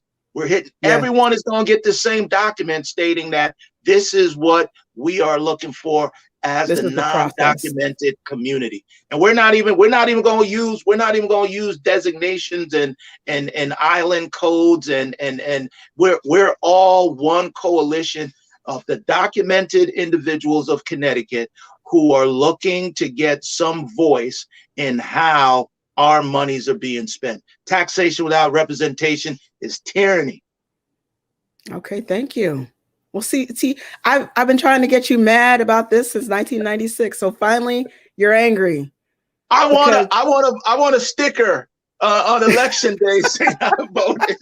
Everyone is going to get the same document stating that this is what we are looking for as the non-documented community. And we're not even going to use designations and island codes, and we're all one coalition of the documented individuals of Connecticut who are looking to get some voice in how our monies are being spent. Taxation without representation is tyranny. Okay, thank you. Well, see, I've been trying to get you mad about this since 1996. So finally, you're angry. I want a sticker on election day saying I voted.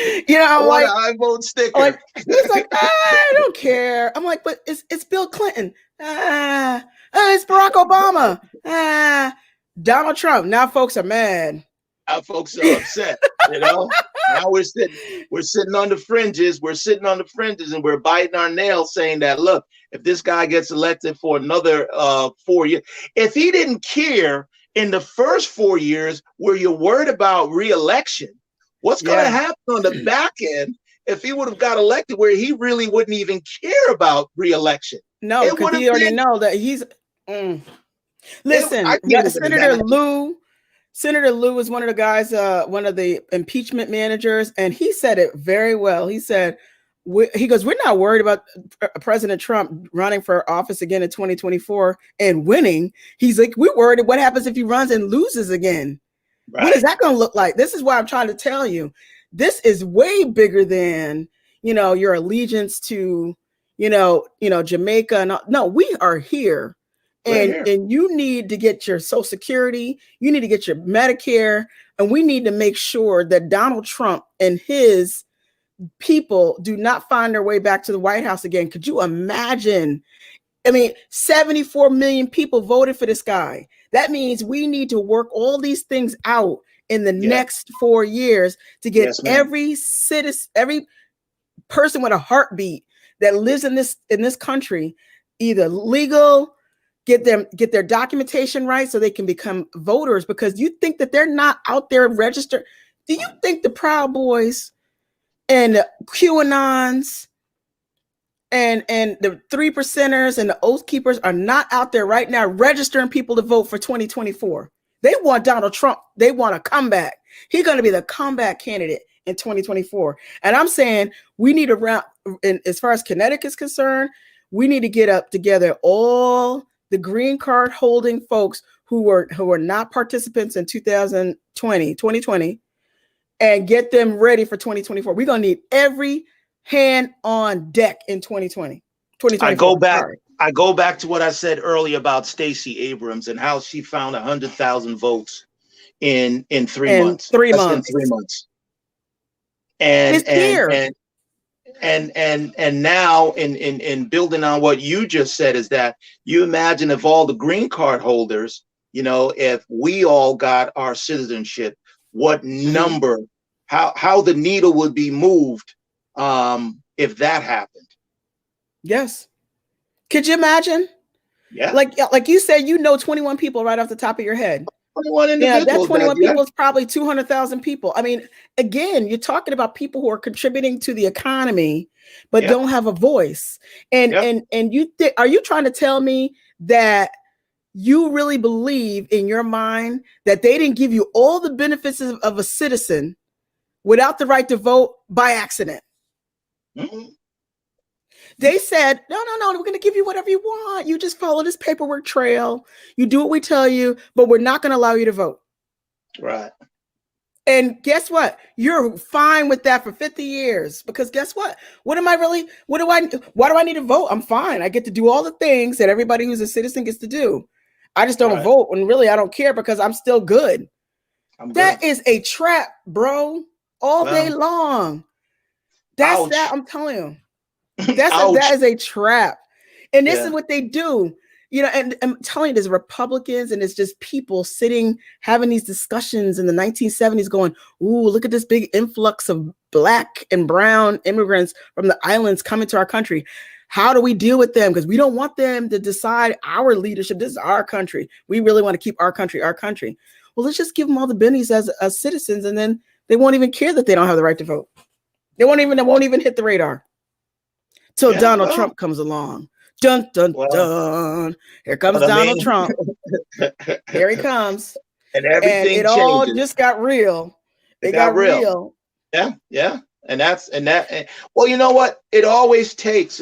I vote sticker. He's like, I don't care. I'm like, but it's Bill Clinton. It's Barack Obama. Donald Trump. Now folks are mad. Now folks are upset. Now we're sitting on the fringes. We're sitting on the fringes, and we're biting our nails, saying that, look, if this guy gets elected for another 4 years, if he didn't care in the first 4 years, were you worried about re-election? What's going to happen on the back end if he would have got elected, where he really wouldn't even care about re-election? No, because he already know that he's. Listen, Senator Lou is one of the guys, one of the impeachment managers, and he said it very well. He said, we're not worried about President Trump running for office again in 2024 and winning. He's like, we're worried what happens if he runs and loses again. Right. What is that going to look like? This is why I'm trying to tell you, this is way bigger than, your allegiance to, Jamaica. No, we are here. And you need to get your Social Security, you need to get your Medicare, and we need to make sure that Donald Trump and his people do not find their way back to the White House again. Could you imagine? 74 million people voted for this guy. That means we need to work all these things out in the next 4 years to get every citizen, every person with a heartbeat that lives in this country, either legal, get their documentation right so they can become voters, because you think that they're not out there registered. Do you think the Proud Boys and the QAnons and the 3%ers and the Oath Keepers are not out there right now registering people to vote for 2024? They want Donald Trump. They want a comeback. He's going to be the comeback candidate in 2024. And I'm saying we need and as far as Connecticut is concerned, we need to get up together all the green card holding folks who were not participants in 2020, and get them ready for 2024. We're going to need every hand on deck in 2020. I go back to what I said earlier about Stacey Abrams and how she found 100,000 votes in 3 months. 3 months. In 3 months. And it's here. And now in building on what you just said, is that you imagine if all the green card holders, if we all got our citizenship, what number, how the needle would be moved if that happened. Yes. Could you imagine? Yeah. Like you said, 21 people right off the top of your head. 21 individuals. Yeah, that 21 people is probably 200,000 people. I mean, again, you're talking about people who are contributing to the economy, but don't have a voice. And are you trying to tell me that you really believe in your mind that they didn't give you all the benefits of a citizen without the right to vote by accident? Mm-hmm. They said, no, we're going to give you whatever you want. You just follow this paperwork trail. You do what we tell you, but we're not going to allow you to vote. Right. And guess what? You're fine with that for 50 years, because guess what? Why do I need to vote? I'm fine. I get to do all the things that everybody who's a citizen gets to do. I just don't vote, and really I don't care because I'm still good. That is a trap, bro. All day long. That's that. I'm telling you. That is a trap. And this is what they do. And I'm telling you, there's Republicans and it's just people sitting, having these discussions in the 1970s going, ooh, look at this big influx of Black and brown immigrants from the islands coming to our country. How do we deal with them? Because we don't want them to decide our leadership. This is our country. We really want to keep our country, our country. Well, let's just give them all the bennies as citizens, and then they won't even care that they don't have the right to vote. They won't even hit the radar. Till Donald Trump comes along. Dun, dun, dun. Here comes Donald Trump. Here he comes. And everything it all just got real. It got real. Yeah. Well, you know what? It always takes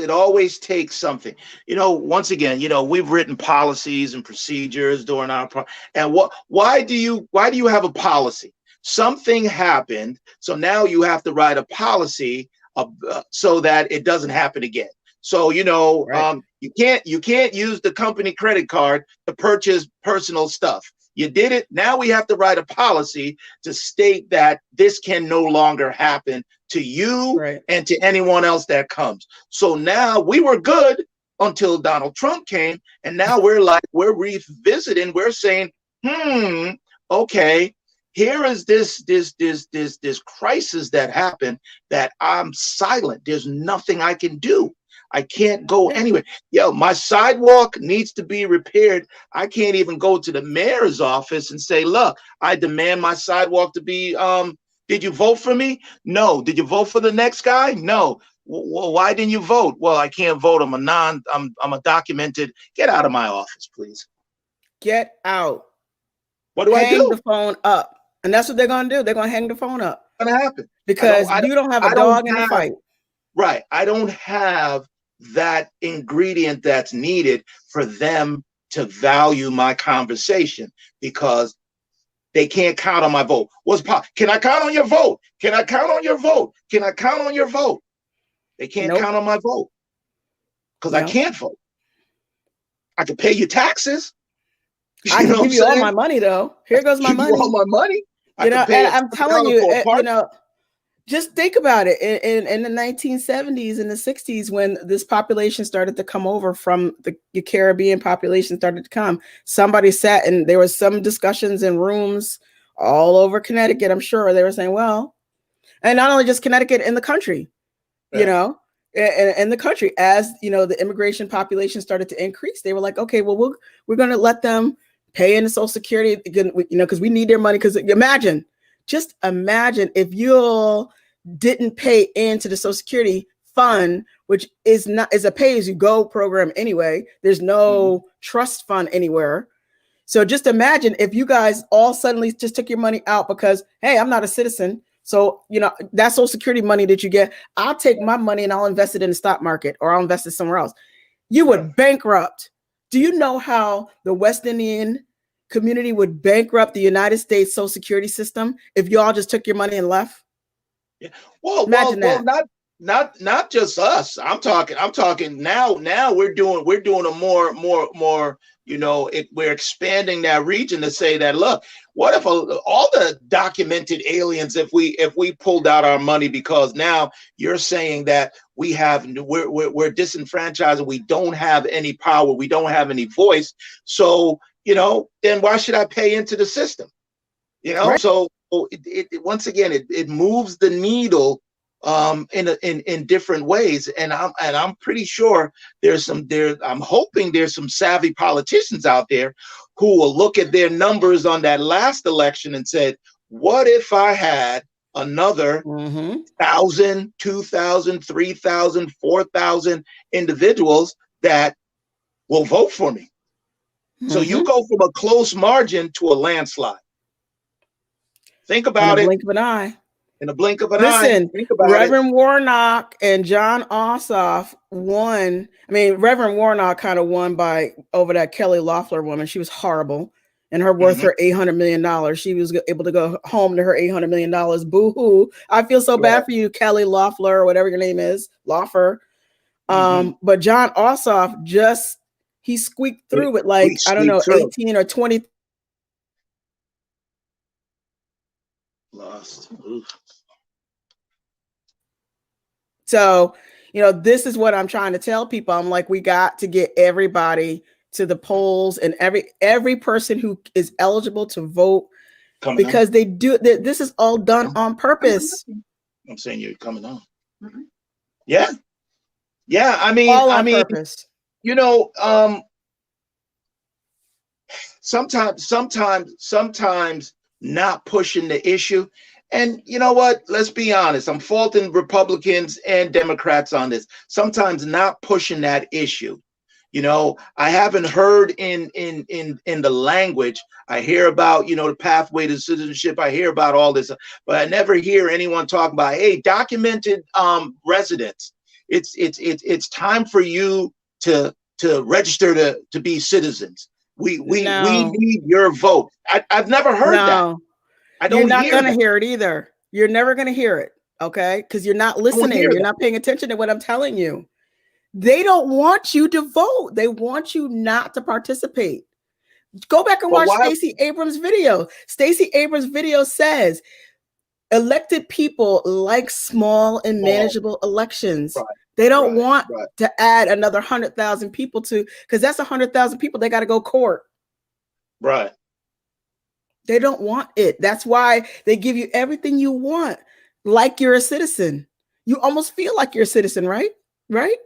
something. Once again, we've written policies and procedures during our and why do you have a policy? Something happened, so now you have to write a policy so that it doesn't happen again. So you can't use the company credit card to purchase personal stuff. You did it. Now we have to write a policy to state that this can no longer happen to you and to anyone else that comes. So now we were good until Donald Trump came, and now we're revisiting. We're saying, okay. Here is this crisis that happened that I'm silent. There's nothing I can do. I can't go anywhere. My sidewalk needs to be repaired. I can't even go to the mayor's office and say, look, I demand my sidewalk to be, did you vote for me? No. Did you vote for the next guy? No. Well, why didn't you vote? Well, I can't vote. I'm a documented. Get out of my office, please. Get out. What do I do? Hang the phone up. And that's what they're going to do. They're going to hang the phone up. What's going to happen? Because you don't have a dog in the fight. Right. I don't have that ingredient that's needed for them to value my conversation, because they can't count on my vote. Can I count on your vote? Can I count on your vote? Can I count on your vote? They can't count on my vote because I can't vote. I can pay you taxes. I can give you all my money, though. Here goes my money. All my money. And I'm telling you, just think about it. In the 1970s and the 60s, when this population started to come over from the Caribbean population started to come, somebody sat and there was some discussions in rooms all over Connecticut. I'm sure they were saying, well, and not only just Connecticut, in the country, in the country. As you know, the immigration population started to increase, they were like, okay, well, we're going to let them pay into Social Security, you know, because we need their money. Because just imagine if you all didn't pay into the Social Security fund, which is a pay-as-you-go program anyway. There's no trust fund anywhere. So just imagine if you guys all suddenly just took your money out because, hey, I'm not a citizen. So, you know, that Social Security money that you get, I'll take my money and I'll invest it in the stock market, or I'll invest it somewhere else. You would bankrupt. Do you know how the West Indian community would bankrupt the United States Social Security system if you all just took your money and left? Yeah. Well, not just us. I'm talking now we're doing a more, you know, we're expanding that region to say that, look, what if all the documented aliens, if we pulled out our money, because now you're saying that we're disenfranchised and we don't have any power, we don't have any voice. So, you know, then why should I pay into the system? You know, right. So once again, it moves the needle in different ways, and I'm pretty sure I'm hoping there's some savvy politicians out there who will look at their numbers on that last election and said, what if I had another 1,000, 2,000, 3,000, 4,000 individuals that will vote for me? So you go from a close margin to a landslide. Think about it. In a blink of an eye. In a blink of an eye. Listen, Reverend it. Warnock and John Ossoff won. I mean, Reverend Warnock kind of won over that Kelly Loeffler woman. She was horrible, and her worth her $800 million. She was able to go home to her $800 million. Boo hoo! I feel so bad for you, Kelly Loeffler, or whatever your name is, Loeffler. But John Ossoff he squeaked through with I don't know, 18 or 20. Lost. Oof. So, you know, this is what I'm trying to tell people. I'm like, we got to get everybody to the polls, and every person who is eligible to vote, because they do. This is all done on purpose. I'm saying you're coming on. Yeah. I mean, all on purpose. You know, sometimes not pushing the issue. And you know what? Let's be honest. I'm faulting Republicans and Democrats on this. Sometimes not pushing that issue. You know, I haven't heard in the language. I hear about, you know, the pathway to citizenship. I hear about all this, but I never hear anyone talk about, hey, documented residents. It's time for you to register to be citizens. We need your vote. I've never heard that. You're not going to hear it either. You're never going to hear it. Okay. Because you're not listening. You're not paying attention to what I'm telling you. They don't want you to vote. They want you not to participate. Go back and watch Stacey Abrams' video. Stacey Abrams' video says elected people like small and manageable elections. Right. They don't want to add another 100,000 people because that's 100,000 people. They got to go court. Right. They don't want it. That's why they give you everything you want, like you're a citizen. You almost feel like you're a citizen, right? Right?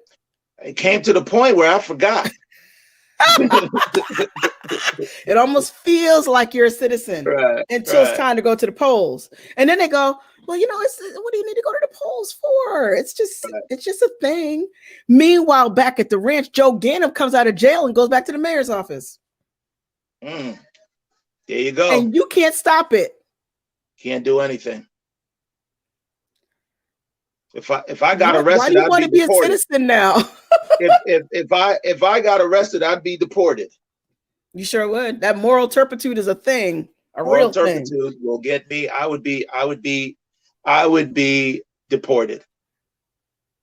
It came to the point where I forgot. It almost feels like you're a citizen until it's time to go to the polls. And then they go, well, you know, what do you need to go to the polls for? It's just a thing. Meanwhile, back at the ranch, Joe Ganim comes out of jail and goes back to the mayor's office. There you go. And you can't stop it. Can't do anything. If I got arrested, why do you want to be a citizen now? if I got arrested, I'd be deported. You sure would. That moral turpitude is a thing, moral turpitude will get me. I would be deported.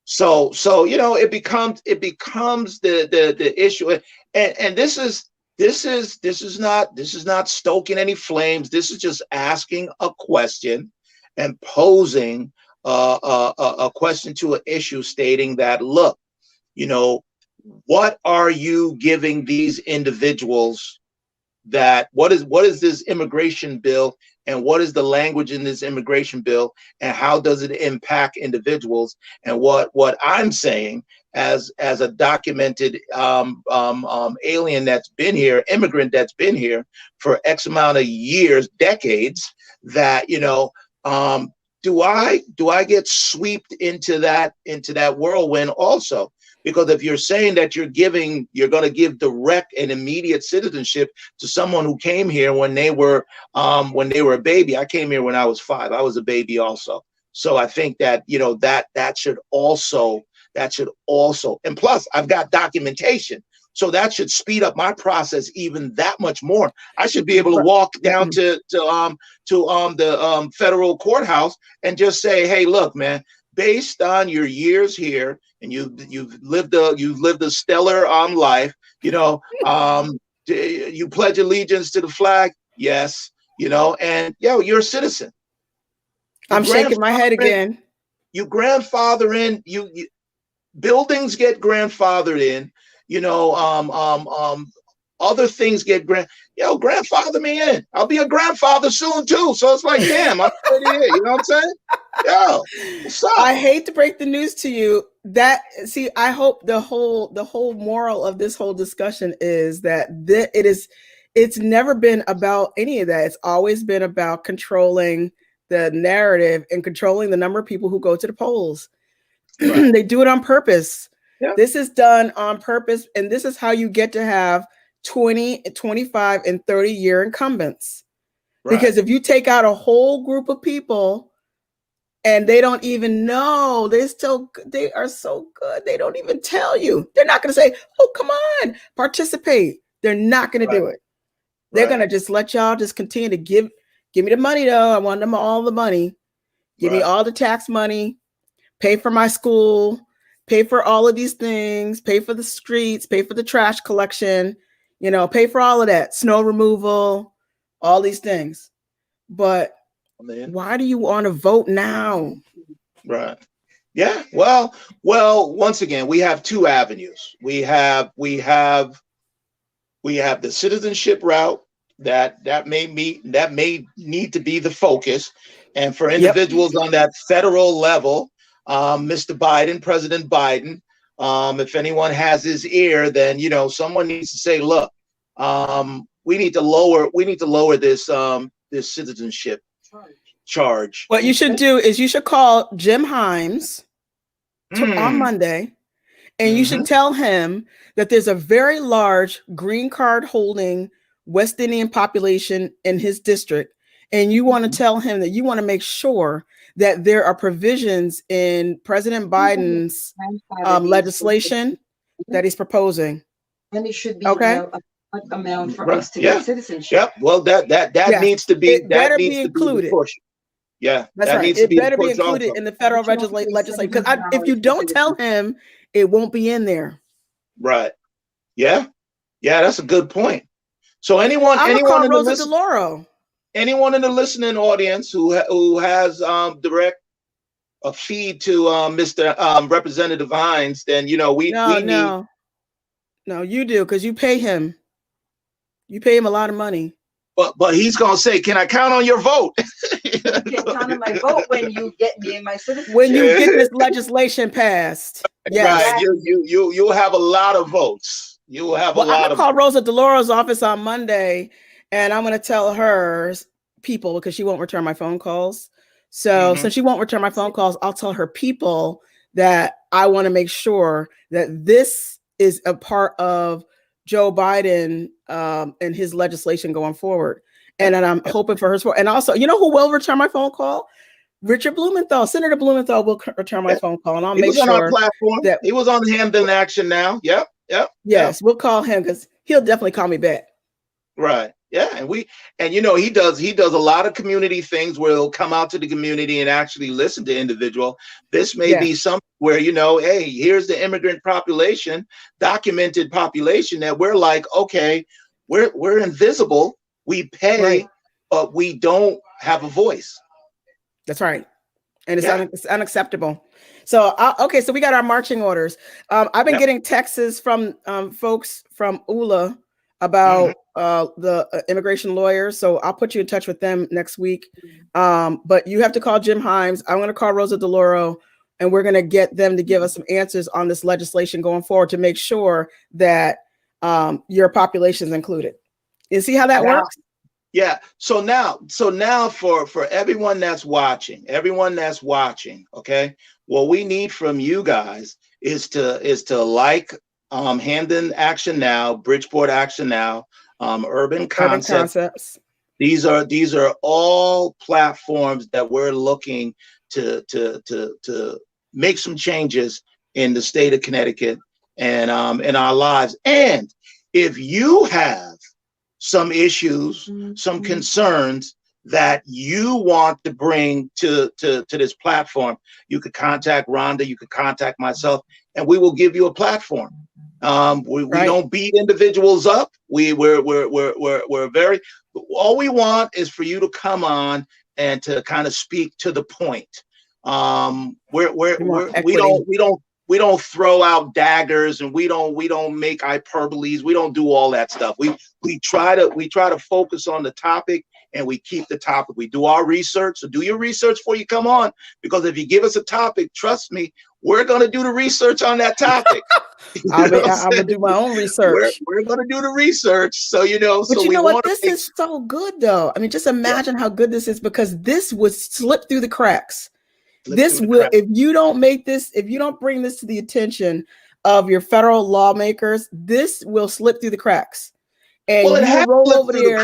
So you know, it becomes the issue, and this is not stoking any flames. This is just asking a question and posing a question to an issue, stating that, look, you know, what are you giving these individuals? What is this immigration bill and what is the language in this immigration bill, and how does it impact individuals. And what I'm saying as a documented alien that's been here, immigrant that's been here for X amount of years, decades, that, you know, do I get swept into that whirlwind also? Because if you're saying that you're going to give direct and immediate citizenship to someone who came here when they were a baby. I came here when I was 5. I was a baby also. So I think that, you know, that should also, and plus I've got documentation. So that should speed up my process even that much more. I should be able to walk down to the federal courthouse and just say, hey, look, man, based on your years here, and you've lived a stellar life, you know, you pledge allegiance to the flag, yes, you know, and you're a citizen. I'm shaking my head again. You grandfather in, you buildings grandfathered in, you know, other things grandfather me in. I'll be a grandfather soon too. So it's like, damn, I'm already here. You know what I'm saying? Yo, what's up? I hate to break the news to you. I hope the whole moral of this whole discussion is that it's never been about any of that. It's always been about controlling the narrative and controlling the number of people who go to the polls. Right. They do it on purpose. Yeah. This is done on purpose. And this is how you get to have 20, 25, and 30-year incumbents. Right. Because if you take out a whole group of people and they don't even know, they are so good. They don't even tell you. They're not going to say, oh, come on, participate. They're not going to do it. They're going to just let y'all just continue to give me the money though. I want them all the money. Give me all the tax money, pay for my school, pay for all of these things, pay for the streets, pay for the trash collection, you know, pay for all of that, snow removal, all these things. But why do you want to vote now? Right. Yeah. Well, once again, we have two avenues. We have the citizenship route that may need to be the focus. And for individuals on that federal level, Mr. Biden, President Biden, if anyone has his ear, then, you know, someone needs to say, look, we need to lower this citizenship charge. What you should do is you should call Jim Himes on Monday, and you should tell him that there's a very large green card holding West Indian population in his district. And you want to tell him that you want to make sure that there are provisions in President Biden's legislation that he's proposing. And it should be an amount for us to get citizenship. Yep. Well, that needs to be included. Yeah, that's right. It better be included in the federal legislation, because if you don't tell him, it won't be in there. Right. Yeah. Yeah, that's a good point. So anyone in the listening audience who has direct a feed to Mr. Representative Hines, then, you know, No, you do, because you pay him. You pay him a lot of money. But he's gonna say, "Can I count on your vote?" You can count on my vote when you get me in my citizenship. When you get this legislation passed, yes, right. You'll have a lot of votes. You will have a lot. I'm gonna call Rosa DeLaura's office on Monday, and I'm gonna tell her people, because she won't return my phone calls. So since she won't return my phone calls, I'll tell her people that I want to make sure that this is a part of Joe Biden and his legislation going forward. And then I'm hoping for her support. And also, you know who will return my phone call? Richard Blumenthal. Senator Blumenthal will return my phone call, and I'll make sure on our platform that he was on Hamden Action now. Yep. Yes, we'll call him, because he'll definitely call me back. Right. Yeah. And you know, he does a lot of community things where he'll come out to the community and actually listen to individual. This may be something where, you know, hey, here's the immigrant population, documented population, that we're like, okay, we're invisible. We pay, but we don't have a voice. That's right. And it's unacceptable. So, so we got our marching orders. I've been getting texts from folks from ULA about the immigration lawyers. So I'll put you in touch with them next week. But you have to call Jim Himes. I'm going to call Rosa DeLauro, and we're going to get them to give us some answers on this legislation going forward to make sure that your population is included. You see how that works? Yeah. So now for everyone that's watching, okay, what we need from you guys is to like Hamden Action Now, Bridgeport Action Now, Urban Concepts. These are all platforms that we're looking to make some changes in the state of Connecticut and in our lives. And if you have some issues, some concerns that you want to bring to this platform, you could contact Rhonda, you could contact myself, and we will give you a platform. We don't beat individuals up. We're very, all we want is for you to come on and to kind of speak to the point. We don't throw out daggers, and we don't make hyperboles. We don't do all that stuff. We try to focus on the topic, and we keep the topic. We do our research. So do your research before you come on, because if you give us a topic, trust me, we're going to do the research on that topic. I'm gonna do my own research. We're going to do the research. So, But so you know what? This is so good, though. I mean, just imagine how good this is, because this would slip through the cracks. If you don't bring this to the attention of your federal lawmakers, this will slip through the cracks. And you will roll over there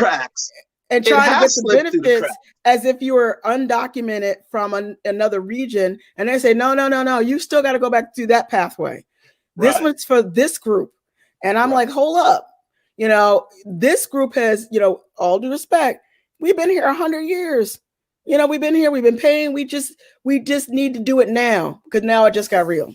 and try to get the benefits as if you were undocumented from another region. And they say, no, you still got to go back through that pathway. This one's for this group. And I'm like, hold up. This group has, all due respect, we've been here 100 years. We've been here, we've been paying. We just need to do it now, because now it just got real.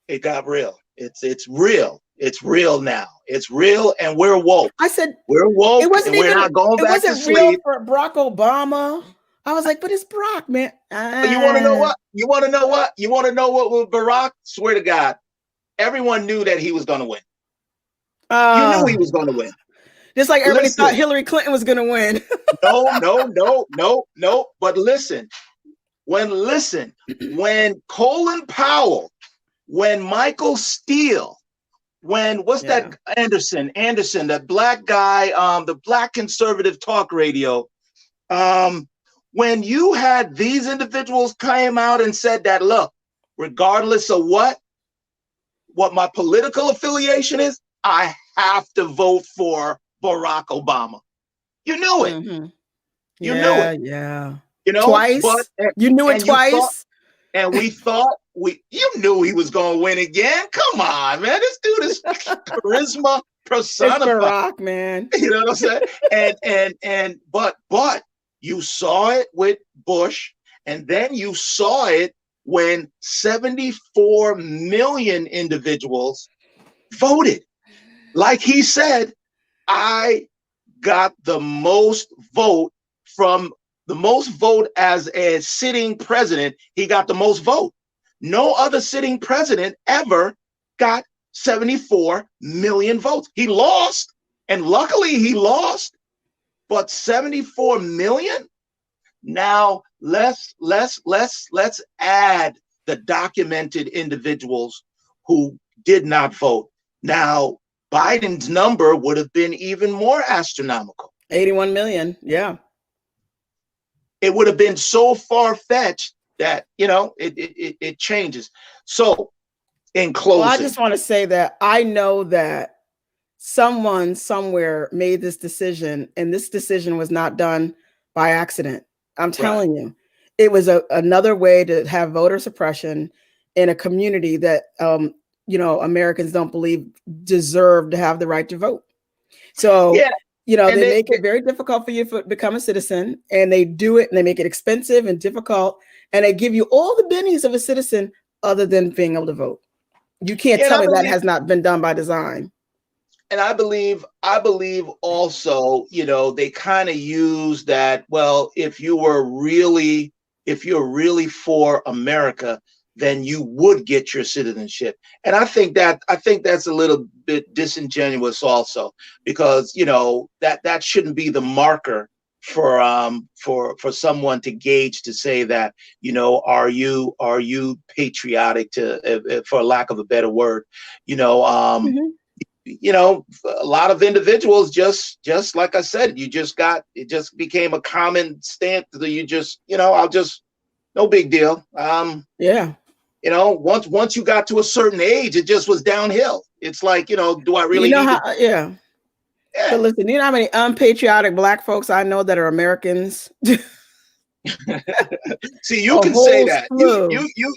It got real. It's real. It's real now. It's real, and we're woke. I said we're woke. It wasn't we're not going back to sleep. It wasn't real for Barack Obama. I was like, but it's Barack, man. You want to know what? You want to know what? You want to know what with Barack? Swear to God, everyone knew that he was going to win. You knew he was going to win. Just like everybody thought Hillary Clinton was going to win. No. But listen, when Colin Powell, when Michael Steele, when that Anderson, that black guy, the black conservative talk radio, when you had these individuals came out and said that, look, regardless of what my political affiliation is, I have to vote for Barack Obama. You knew it. Mm-hmm. You knew it. Yeah. Twice. You knew it twice. And we thought you knew he was going to win again. Come on, man. This dude is charisma personified. It's Barack, man. You know what I'm saying? But you saw it with Bush, and then you saw it when 74 million individuals voted. Like he said, I got the most vote as a sitting president. He got the most vote. No other sitting president ever got 74 million votes. He lost, and luckily he lost, but 74 million. Now let's add the documented individuals who did not vote. Now, Biden's number would have been even more astronomical. 81 million. Yeah. It would have been so far-fetched that, it changes. So in closing. Well, I just want to say that I know that someone somewhere made this decision, and this decision was not done by accident. I'm telling you, it was another way to have voter suppression in a community that, Americans don't believe deserve to have the right to vote. So, they make it very difficult for you to become a citizen, and they do it, and they make it expensive and difficult, and they give you all the bennies of a citizen other than being able to vote. You can't tell me that has not been done by design. And I believe also, they kind of use that, well, if you're really for America, then you would get your citizenship. And I think that's a little bit disingenuous also, because that shouldn't be the marker for someone to gauge, to say that, are you patriotic, to for lack of a better word. A lot of individuals, just like I said, it just became a common stance that you just, no big deal. Yeah. Once you got to a certain age, it just was downhill. It's like, do I really need to? Yeah. But listen, you know how many unpatriotic Black folks I know that are Americans? See, you can say that.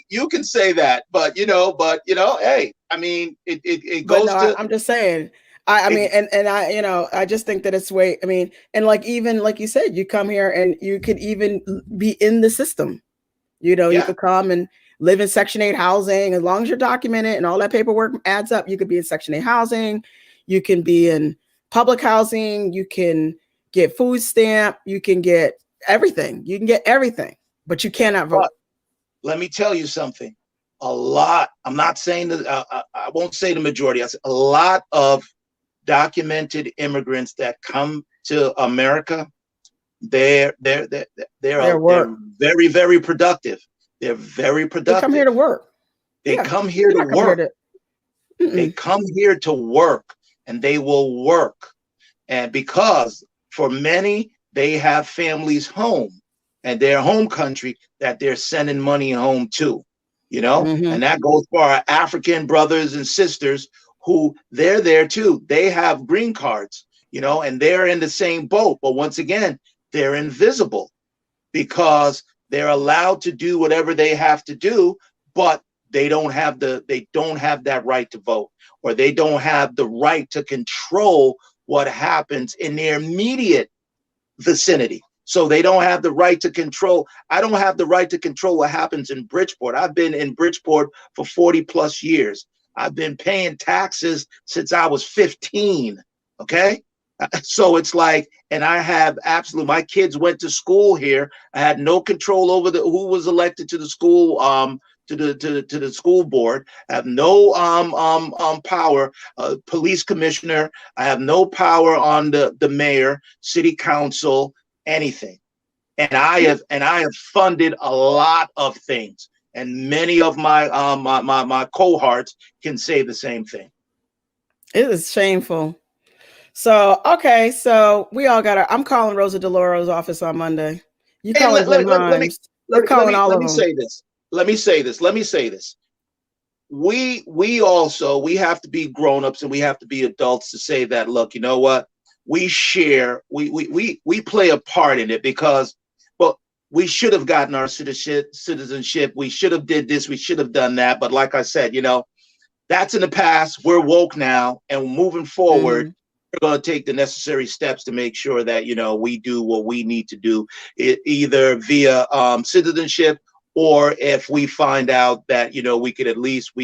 You can say that, but hey, I mean, it goes to. I'm just saying. I just think that it's way. I mean, and even like you said, you come here and you could even be in the system. You could come and live in Section 8 housing as long as you're documented and all that paperwork adds up. You could be in Section 8 housing. You can be in public housing. You can get food stamp. You can get everything. You can get everything, but you cannot vote. But let me tell you something. A lot. I'm not saying that. I won't say the majority. I say a lot of documented immigrants that come to America. They're very, very productive. They're very productive. They come here to work. They come here to work. They come here to work, and they will work. And because for many, they have families home and their home country that they're sending money home to, and that goes for our African brothers and sisters who they're there too. They have green cards, and they're in the same boat. But once again, they're invisible because they're allowed to do whatever they have to do, but they don't have that right to vote, or they don't have the right to control what happens in their immediate vicinity. So they don't have the right to control. I don't have the right to control what happens in Bridgeport. I've been in Bridgeport for 40 plus years. I've been paying taxes since I was 15. Okay. So it's like, and I have my kids went to school here. I had no control over who was elected to the school, to the school board. I have no power. Police commissioner. I have no power on the mayor, city council, anything. And I have funded a lot of things, and many of my my cohorts can say the same thing. It is shameful. So, okay, so we all got I'm calling Rosa DeLauro's office on Monday. You calling Jim Himes. You're calling all of them. Let me say this. We also have to be grown-ups, and we have to be adults to say that, look, you know what? We share, we play a part in it, because, well, we should have gotten our citizenship. We should have did this. We should have done that. But like I said, that's in the past. We're woke now, and moving forward, we're going to take the necessary steps to make sure that, we do what we need to do, either via citizenship, or if we find out that, we can at least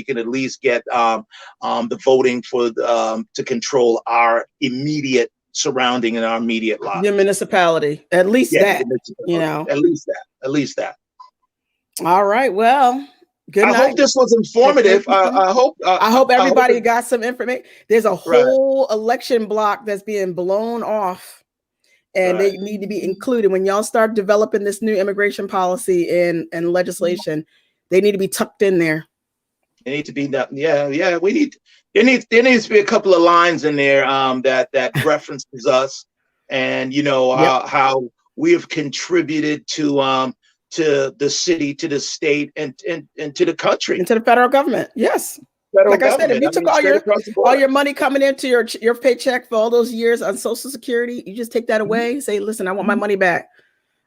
get the voting for to control our immediate surrounding and our immediate lives. Your municipality, at least that, At least that. All right. Well, good night. I hope this was informative. I hope everybody got some information. There's a whole election block that's being blown off, and they need to be included. When y'all start developing this new immigration policy and legislation, they need to be tucked in there. They need to be done. Yeah. There needs to be a couple of lines in there that references us, and how we have contributed to the city, to the state, and to the country, and to the federal government. Yes. Like I said, if you took all your money coming into your paycheck for all those years on Social Security, you just take that away. Say, listen, I want my money back.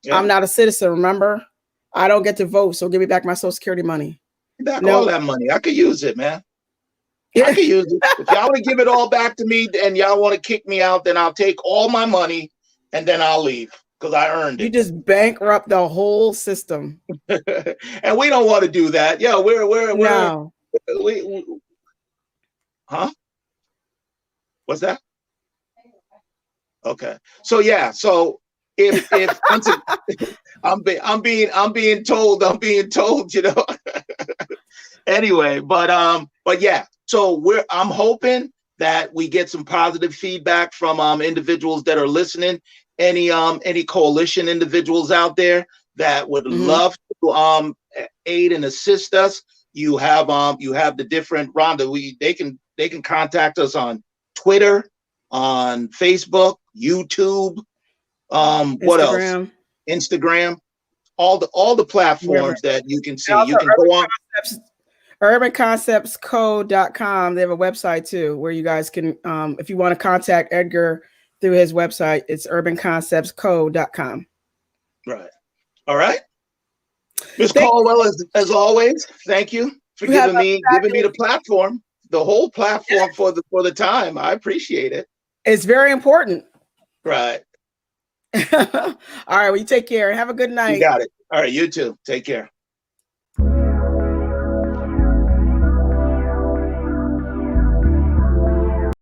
Yeah. I'm not a citizen. Remember, I don't get to vote, so give me back my Social Security money. All that money, I could use it, man. Yeah. I could use it. If y'all want to give it all back to me, and y'all want to kick me out, then I'll take all my money and then I'll leave, because I earned it. You just bankrupt the whole system, and we don't want to do that. Yeah, huh? What's that? Okay. So yeah. So if I'm being told, Anyway, but yeah. So I'm hoping that we get some positive feedback from individuals that are listening. Any coalition individuals out there that would love to aid and assist us. You have the different Rhonda. They can contact us on Twitter, on Facebook, YouTube, what else? Instagram, all the platforms that you can see. You can go on urbanconceptscode.com. They have a website too where you guys can, if you want to contact Edgar through his website, it's urbanconceptscode.com. Right. All right. Ms. Caldwell, as always, thank you for giving me the platform, the whole platform for the time. I appreciate it. It's very important. Right. All right. Well, you take care. Have a good night. You got it. All right. You too. Take care.